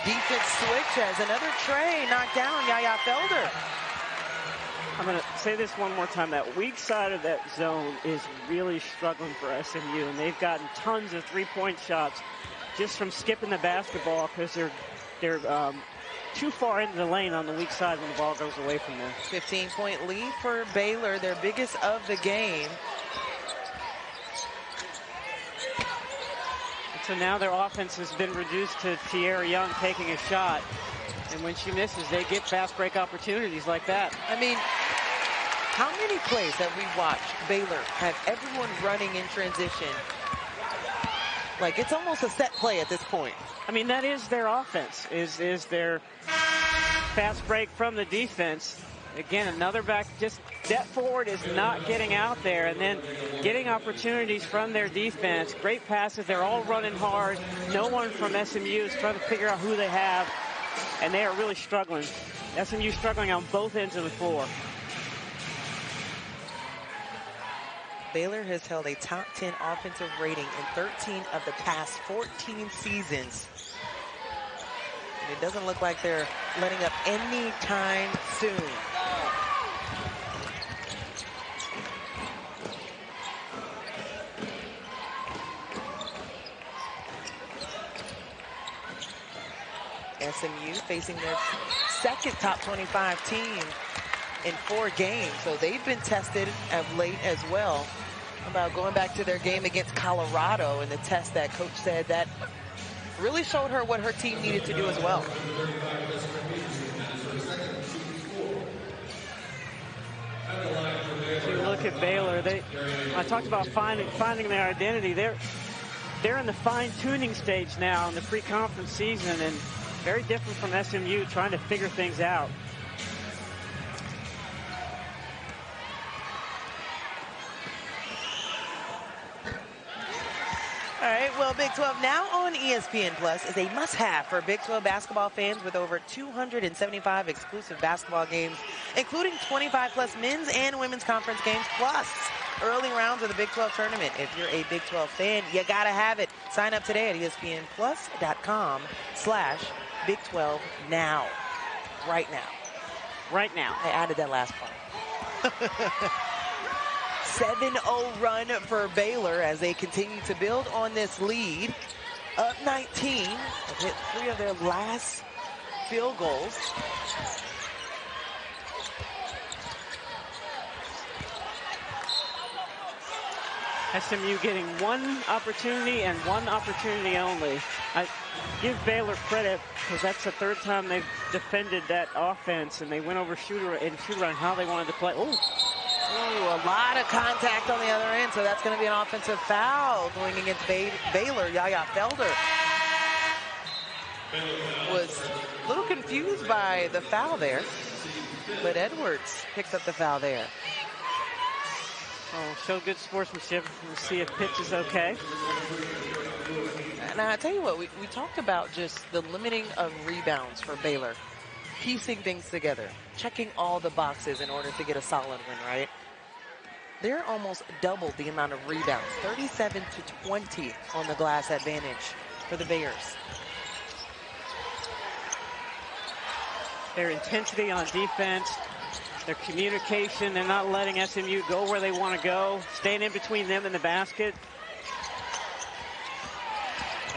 defense switch as another tray knocked down Yaya Felder. I'm going to say this one more time. That weak side of that zone is really struggling for SMU, and they've gotten tons of three-point shots just from skipping the basketball, because they're too far into the lane on the weak side when the ball goes away from them. 15-point lead for Baylor, their biggest of the game. And so now their offense has been reduced to Tiara Young taking a shot. And when she misses, they get fast break opportunities like that. I mean, how many plays have we watched Baylor have everyone running in transition? Like, it's almost a set play at this point. I mean, that is their offense, is their fast break from the defense. Again, another back, just depth forward is not getting out there, and then getting opportunities from their defense. Great passes. They're all running hard. No one from SMU is trying to figure out who they have, and they are really struggling. SMU struggling on both ends of the floor. Baylor has held a top 10 offensive rating in 13 of the past 14 seasons. And it doesn't look like they're letting up any time soon. SMU facing their second top 25 team in 4 games. So they've been tested of late as well. About going back to their game against Colorado, and the test that coach said that really showed her what her team needed to do as well. If you look at Baylor, I talked about finding their identity. They're in the fine-tuning stage now in the pre-conference season, and very different from SMU trying to figure things out. All right, well, Big 12 now on ESPN Plus is a must-have for Big 12 basketball fans, with over 275 exclusive basketball games, including 25-plus men's and women's conference games, plus early rounds of the Big 12 tournament. If you're a Big 12 fan, you gotta have it. Sign up today at ESPNplus.com/Big 12 now. Right now. Right now. I added that last part. 7-0 run for Baylor as they continue to build on this lead. up 19. They've hit 3 of their last field goals. SMU getting one opportunity and one opportunity only. I give Baylor credit because that's the 3rd time they've defended that offense, and they went over shooter on how they wanted to play. Ooh, a lot of contact on the other end, so that's going to be an offensive foul going against Baylor. Yaya Felder was a little confused by the foul there, but Edwards picks up the foul there. Oh, show good sportsmanship. We'll see if Pitts is okay. And I tell you what, we talked about just the limiting of rebounds for Baylor. Piecing things together, checking all the boxes in order to get a solid win, right? They're almost double the amount of rebounds, 37-20 on the glass advantage for the Bears. Their intensity on defense, their communication, they're not letting SMU go where they want to go, staying in between them and the basket.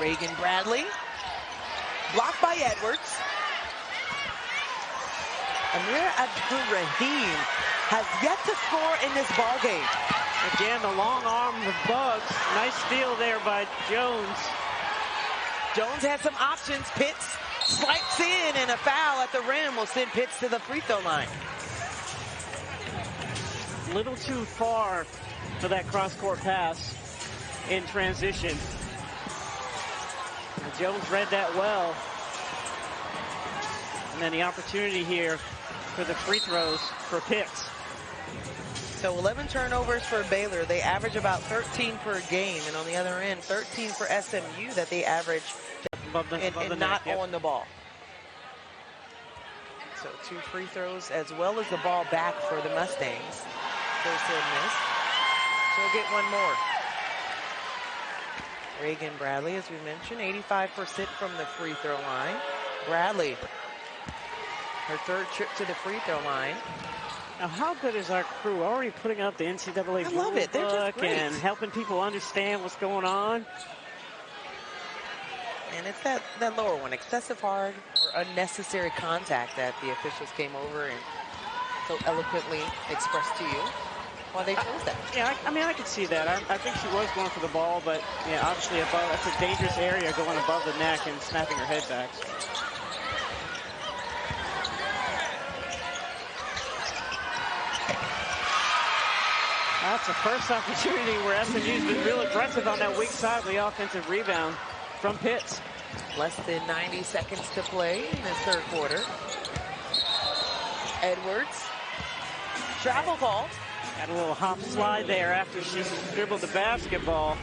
Reagan Bradley, blocked by Edwards. Amir Abdul-Rahim has yet to score in this ball game. Again, the long arm of Bugs. Nice steal there by Jones. Jones has some options. Pitts swipes in, and a foul at the rim will send Pitts to the free throw line. A little too far for that cross-court pass in transition. And Jones read that well. And then the opportunity here for the free throws for Pitts. So 11 turnovers for Baylor. They average about 13 per game. And on the other end, 13 for SMU that they average and not on the ball. So 2 free throws as well as the ball back for the Mustangs. First and miss. So we'll get one more. Reagan Bradley, as we mentioned, 85% from the free throw line. Bradley, her 3rd trip to the free throw line. Now, how good is our crew already putting up the NCAA I love it. They're just great. And helping people understand what's going on? And it's that lower one, excessive hard or unnecessary contact that the officials came over and so eloquently expressed to you why they chose that. Yeah, I mean, I could see that. I think she was going for the ball, but yeah, obviously above, that's a dangerous area going above the neck and snapping her head back. That's the first opportunity where SMU's been real aggressive on that weak side of the offensive rebound from Pitts. Less than 90 seconds to play in this 3rd quarter. Edwards, travel call. Had a little hop slide there after she dribbled the basketball.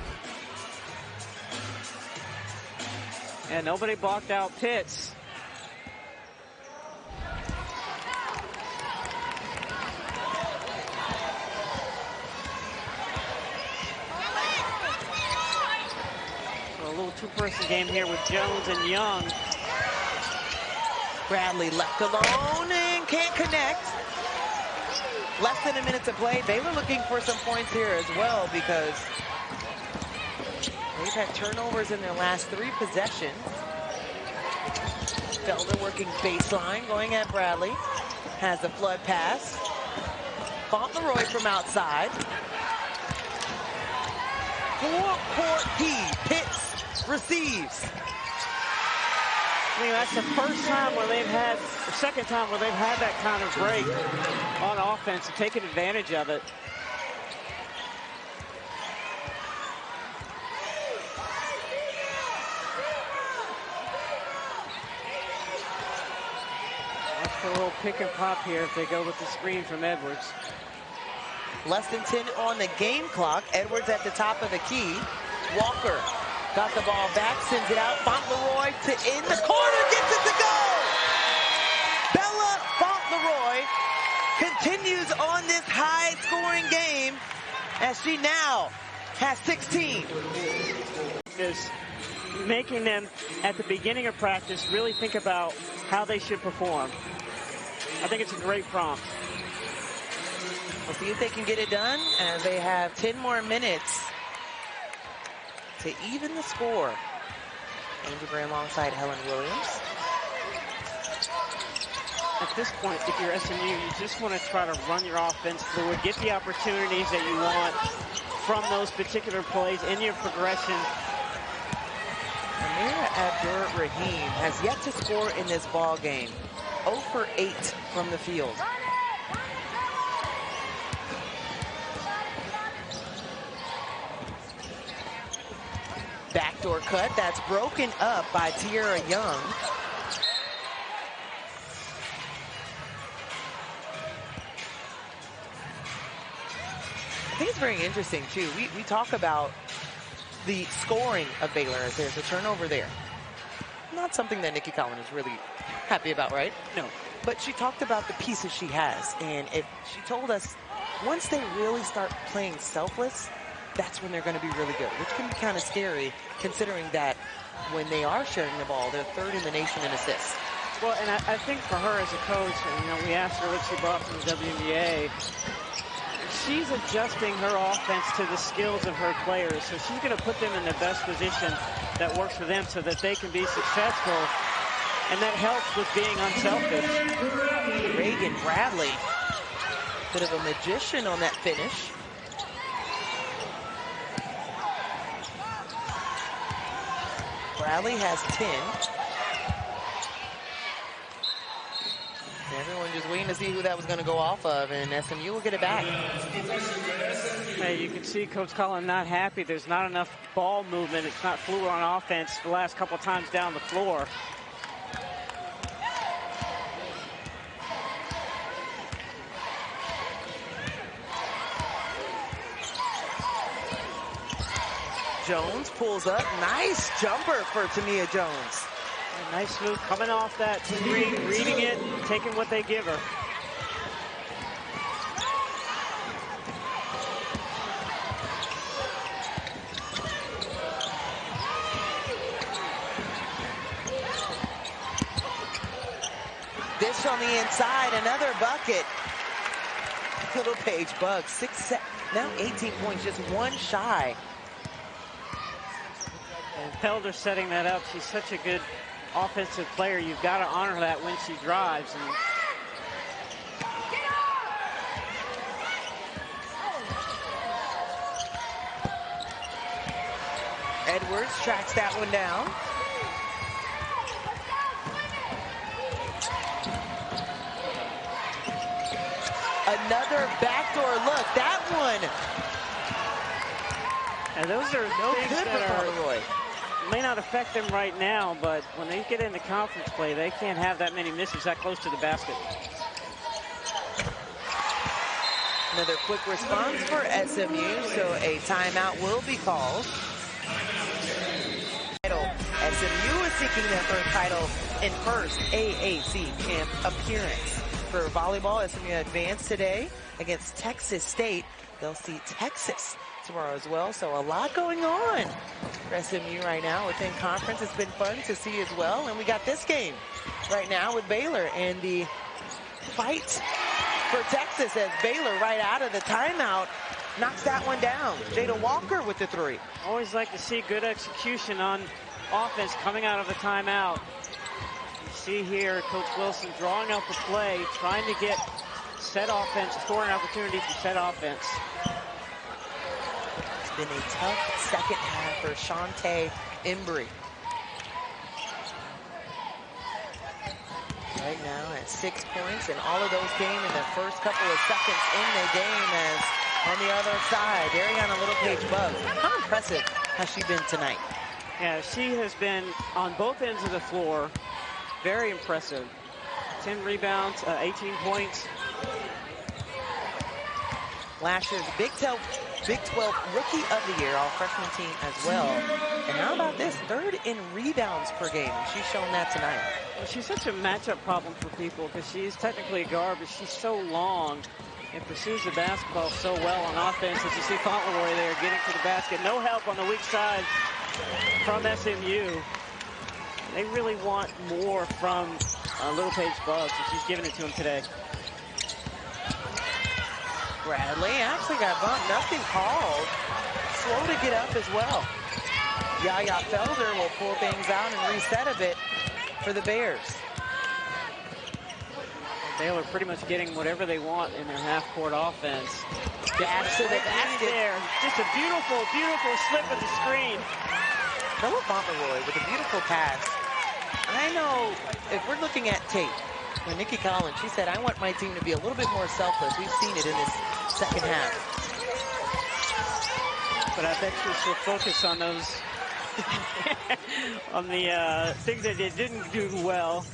And nobody blocked out Pitts. So a little 2-person game here with Jones and Young. Bradley left alone and can't connect. Less than a minute to play. Baylor looking for some points here as well because they've had turnovers in their last 3 possessions. Felder working baseline, going at Bradley. Has a flood pass. Fauntleroy from outside. 4-court D. Pitts receives. I mean, that's the first time where they've had, the second time where they've had that kind of break on offense and taken advantage of it. Watch for a little pick and pop here if they go with the screen from Edwards. Less than 10 on the game clock. Edwards at the top of the key. Walker got the ball back, sends it out. Fauntleroy to in the corner, gets it to go! Bella Fauntleroy continues on this high-scoring game as she now has 16. Is making them, at the beginning of practice, really think about how they should perform. I think it's a great prompt. We'll see if they can get it done as they have 10 more minutes to even the score. Angel Gray alongside Helen Williams. At this point, if you're SMU, you just want to try to run your offense fluid, get the opportunities that you want from those particular plays in your progression. Amira Abdur-Rahim has yet to score in this ball game. 0 for 8 from the field. Backdoor cut that's broken up by Tierra Young. I think it's very interesting, too. We talk about the scoring of Baylor as there's a turnover there. Not something that Nikki Collin is really happy about, right? No. But she talked about the pieces she has. And if she told us once they really start playing selfless, that's when they're going to be really good, which can be kind of scary considering that when they are sharing the ball, they're third in the nation in assists. Well, and I think for her as a coach, you know, we asked her what she brought from the WNBA. She's adjusting her offense to the skills of her players. So she's going to put them in the best position that works for them so that they can be successful. And that helps with being unselfish. Reagan Bradley, bit of a magician on that finish. Bradley has 10. Everyone just waiting to see who that was going to go off of, and SMU will get it back. Hey, you can see Coach Collin not happy. There's not enough ball movement. It's not fluid on offense the last couple times down the floor. Jones pulls up. Nice jumper for Tamia Jones. A nice move coming off that screen, reading it, taking what they give her. Dish on the inside, another bucket. Little Paige Buggs, 6, now 18 points, just one shy. And Felder setting that up. She's such a good offensive player. You've got to honor that when she drives. And Edwards tracks that one down. Another backdoor look. That one. And those are No things good that for Pomeroy. may not affect them right now, but when they get into conference play, they can't have that many misses that close to the basket. Another quick response for SMU, so a timeout will be called. SMU is seeking their third title and first AAC camp appearance. For volleyball, SMU advanced today against Texas State. They'll see Texas tomorrow as well, so a lot going on for SMU right now within conference. It's been fun to see as well, and we got this game right now with Baylor and the fight for Texas as Baylor right out of the timeout knocks that one down. Jada Walker with the three. Always like to see good execution on offense coming out of the timeout. You see here Coach Wilson drawing up a play, trying to get set offense, scoring opportunity for set offense. It's been a tough second half for Shantae Embry. Right now at 6 points, and all of those came in the first couple of seconds in the game. As on the other side, Ariana Little Paige Buggs. How impressive has she been tonight? Yeah, she has been on both ends of the floor. Very impressive. 10 rebounds, 18 points. Last year's Big 12 Rookie of the Year, all freshman team as well. And how about this? Third in rebounds per game. She's shown that tonight. Well, she's such a matchup problem for people because she's technically a guard, but she's so long and pursues the basketball so well on offense. As you see Fauntleroy there getting to the basket. No help on the weak side from SMU. They really want more from Little Paige Buggs, and she's giving it to them today. Bradley actually got bumped. Nothing called. Slow to get up as well. Yaya Felder will pull things out and reset a bit for the Bears. Baylor pretty much getting whatever they want in their half-court offense. Dash to the basket. There. Just a beautiful, beautiful slip of the screen. Philip Fauntleroy with a beautiful pass. I know if we're looking at tape, when Nikki Collins, she said, I want my team to be a little bit more selfless. We've seen it in this second half. But I bet she'll focus on those, on the things that they didn't do well.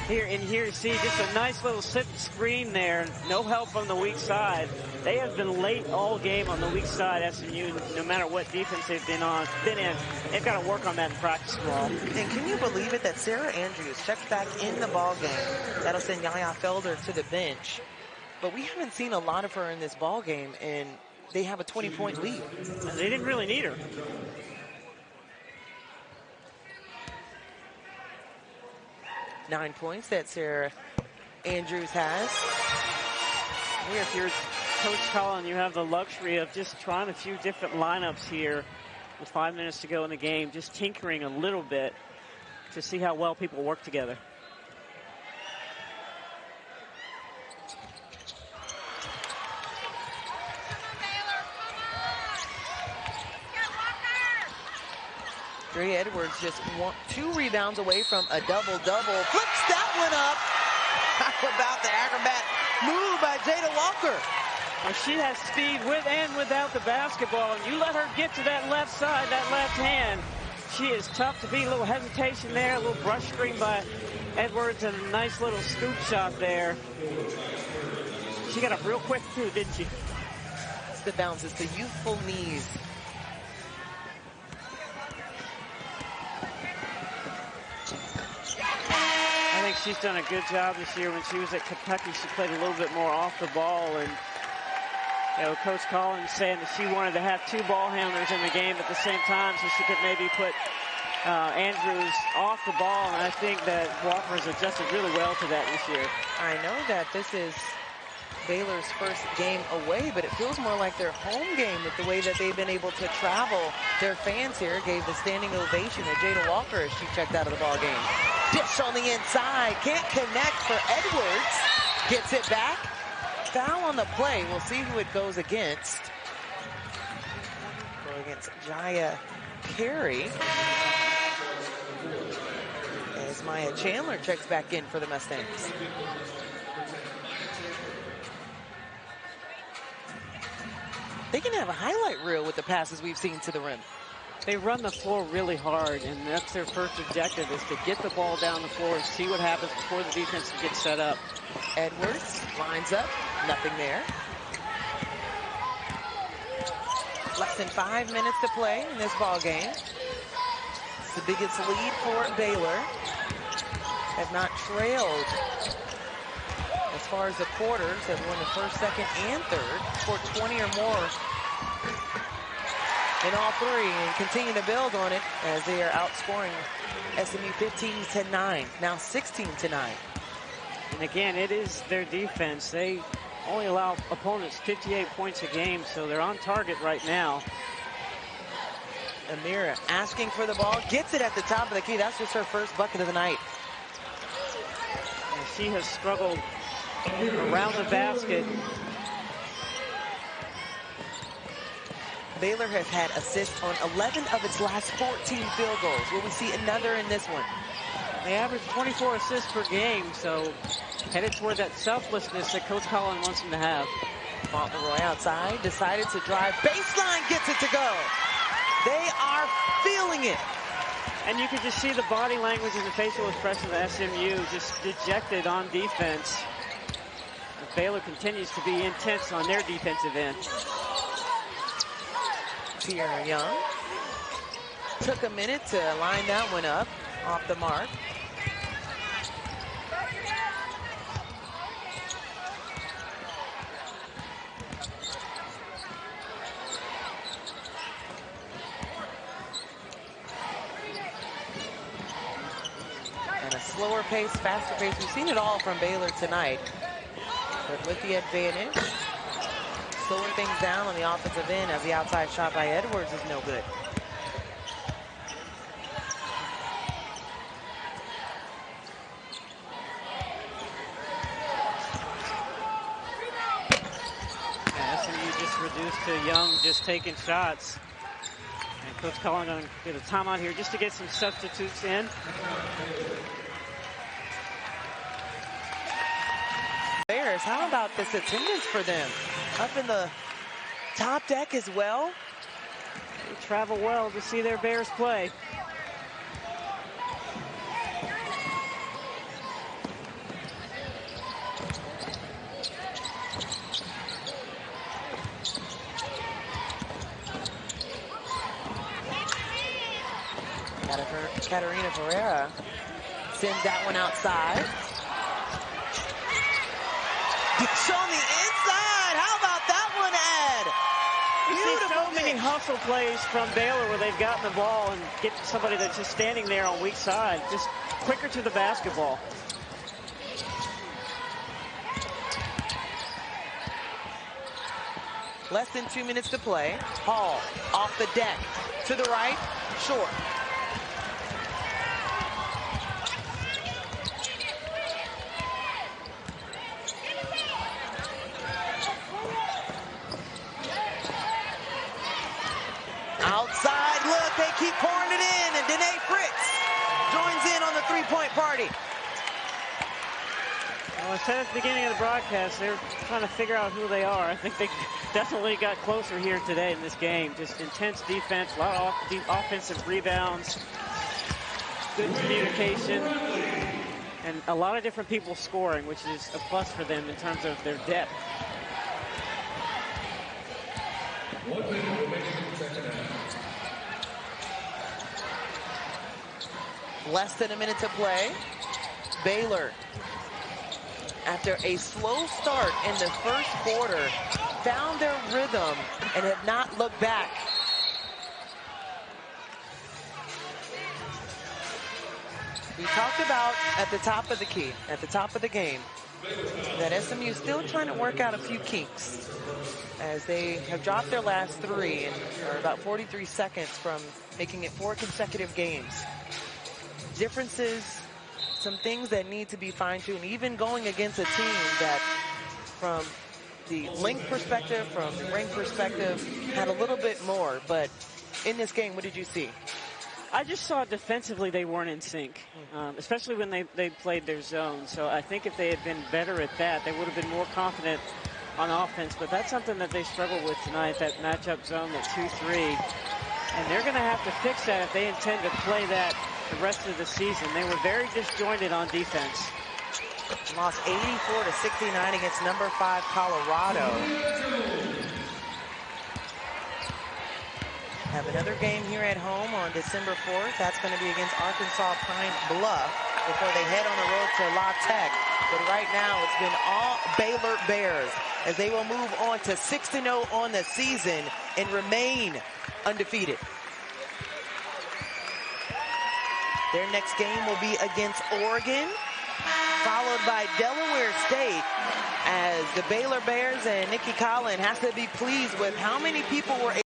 Here, see, just a nice little slip screen there. No help on the weak side. They have been late all game on the weak side, SMU, no matter what defense they've been in. They've got to work on that in practice ball. And can you believe it that Sarah Andrews checks back in the ball game? That'll send Yaya Felder to the bench. But we haven't seen a lot of her in this ball game, and they have a 20-point lead. They didn't really need her. Nine points that Sarah Andrews has. Here, if you're Coach Collin, you have the luxury of just trying a few different lineups here with 5 minutes to go in the game, just tinkering a little bit to see how well people work together. Dre Edwards just 2 rebounds away from a double-double. Flips that one up. How about the acrobat move by Jada Walker? Well, she has speed with and without the basketball, and you let her get to that left side, that left hand. She is tough to beat. A little hesitation there, a little brush screen by Edwards, and a nice little scoop shot there. She got up real quick, too, didn't she? It's the bounce. It's the youthful knees. I think she's done a good job this year. When she was at Kentucky, she played a little bit more off the ball, and Coach Collins saying that she wanted to have 2 ball handlers in the game at the same time so she could maybe put Andrews off the ball, and I think that Walker has adjusted really well to that this year. I know that this is Baylor's first game away, but it feels more like their home game with the way that they've been able to travel. Their fans here gave the standing ovation to Jada Walker as she checked out of the ball game. Dish on the inside, can't connect for Edwards. Gets it back. Foul on the play. We'll see who it goes against. Go against Jaya Perry. As Maya Chandler checks back in for the Mustangs. They can have a highlight reel with the passes we've seen to the rim. They run the floor really hard, and that's their first objective, is to get the ball down the floor and see what happens before the defense gets set up. Edwards lines up, nothing there. Less than 5 minutes to play in this ball game. It's the biggest lead for Baylor. Have not trailed as far as the quarters. Have won the first, second, and third. Scored 20 or more in all 3 and continue to build on it as they are outscoring SMU 15-9, now 16-9. And again, it is their defense. They only allow opponents 58 points a game, so they're on target right now. Amira asking for the ball, gets it at the top of the key. That's just her first bucket of the night. And she has struggled around the basket. Baylor has had assists on 11 of its last 14 field goals. Will we see another in this one? They average 24 assists per game, so headed toward that selflessness that Coach Collin wants them to have. Fauntleroy outside, decided to drive. Baseline, gets it to go. They are feeling it. And you can just see the body language and the facial expression of SMU just dejected on defense. But Baylor continues to be intense on their defensive end. Tierra Young took a minute to line that one up off the mark. And a slower pace, faster pace. We've seen it all from Baylor tonight. But with the advantage, slowing things down on the offensive end as the outside shot by Edwards is no good. reduced to Young just taking shots. And Coach Cullen going to get a timeout here just to get some substitutes in. Bears, how about this attendance for them? Up in the top deck as well. They travel well to see their Bears play. Katarina Pereira sends that one outside. It's on the inside. How about that one, Ed? You see so many hustle plays from Baylor where they've gotten the ball and get somebody that's just standing there on weak side, just quicker to the basketball. Less than 2 minutes to play. Hall off the deck to the right, short. Outside look, they keep pouring it in, and Danae Fritz joins in on the three-point party. Well, I said at the beginning of the broadcast, they're trying to figure out who they are. I think they definitely got closer here today in this game. Just intense defense, a lot of offensive rebounds, good communication, and a lot of different people scoring, which is a plus for them in terms of their depth. Less than a minute to play. Baylor, after a slow start in the first quarter, found their rhythm and have not looked back. We talked about at the top of the key, at the top of the game, that SMU is still trying to work out a few kinks as they have dropped their last three and are about 43 seconds from making it 4 consecutive games. Differences, some things that need to be fine-tuned, even going against a team that, from the length perspective, from the rank perspective, had a little bit more. But in this game, what did you see? I just saw defensively they weren't in sync, especially when they played their zone. So I think if they had been better at that, they would have been more confident on offense. But that's something that they struggled with tonight, that matchup zone, that 2-3. And they're going to have to fix that if they intend to play that the rest of the season. They were very disjointed on defense. Lost 84-69 against number 5 Colorado. Have another game here at home on December 4th. That's going to be against Arkansas Pine Bluff before they head on the road to La Tech. But right now, it's been all Baylor Bears as they will move on to 6-0 on the season and remain undefeated. Their next game will be against Oregon, followed by Delaware State, as the Baylor Bears and Nikki Collin have to be pleased with how many people were able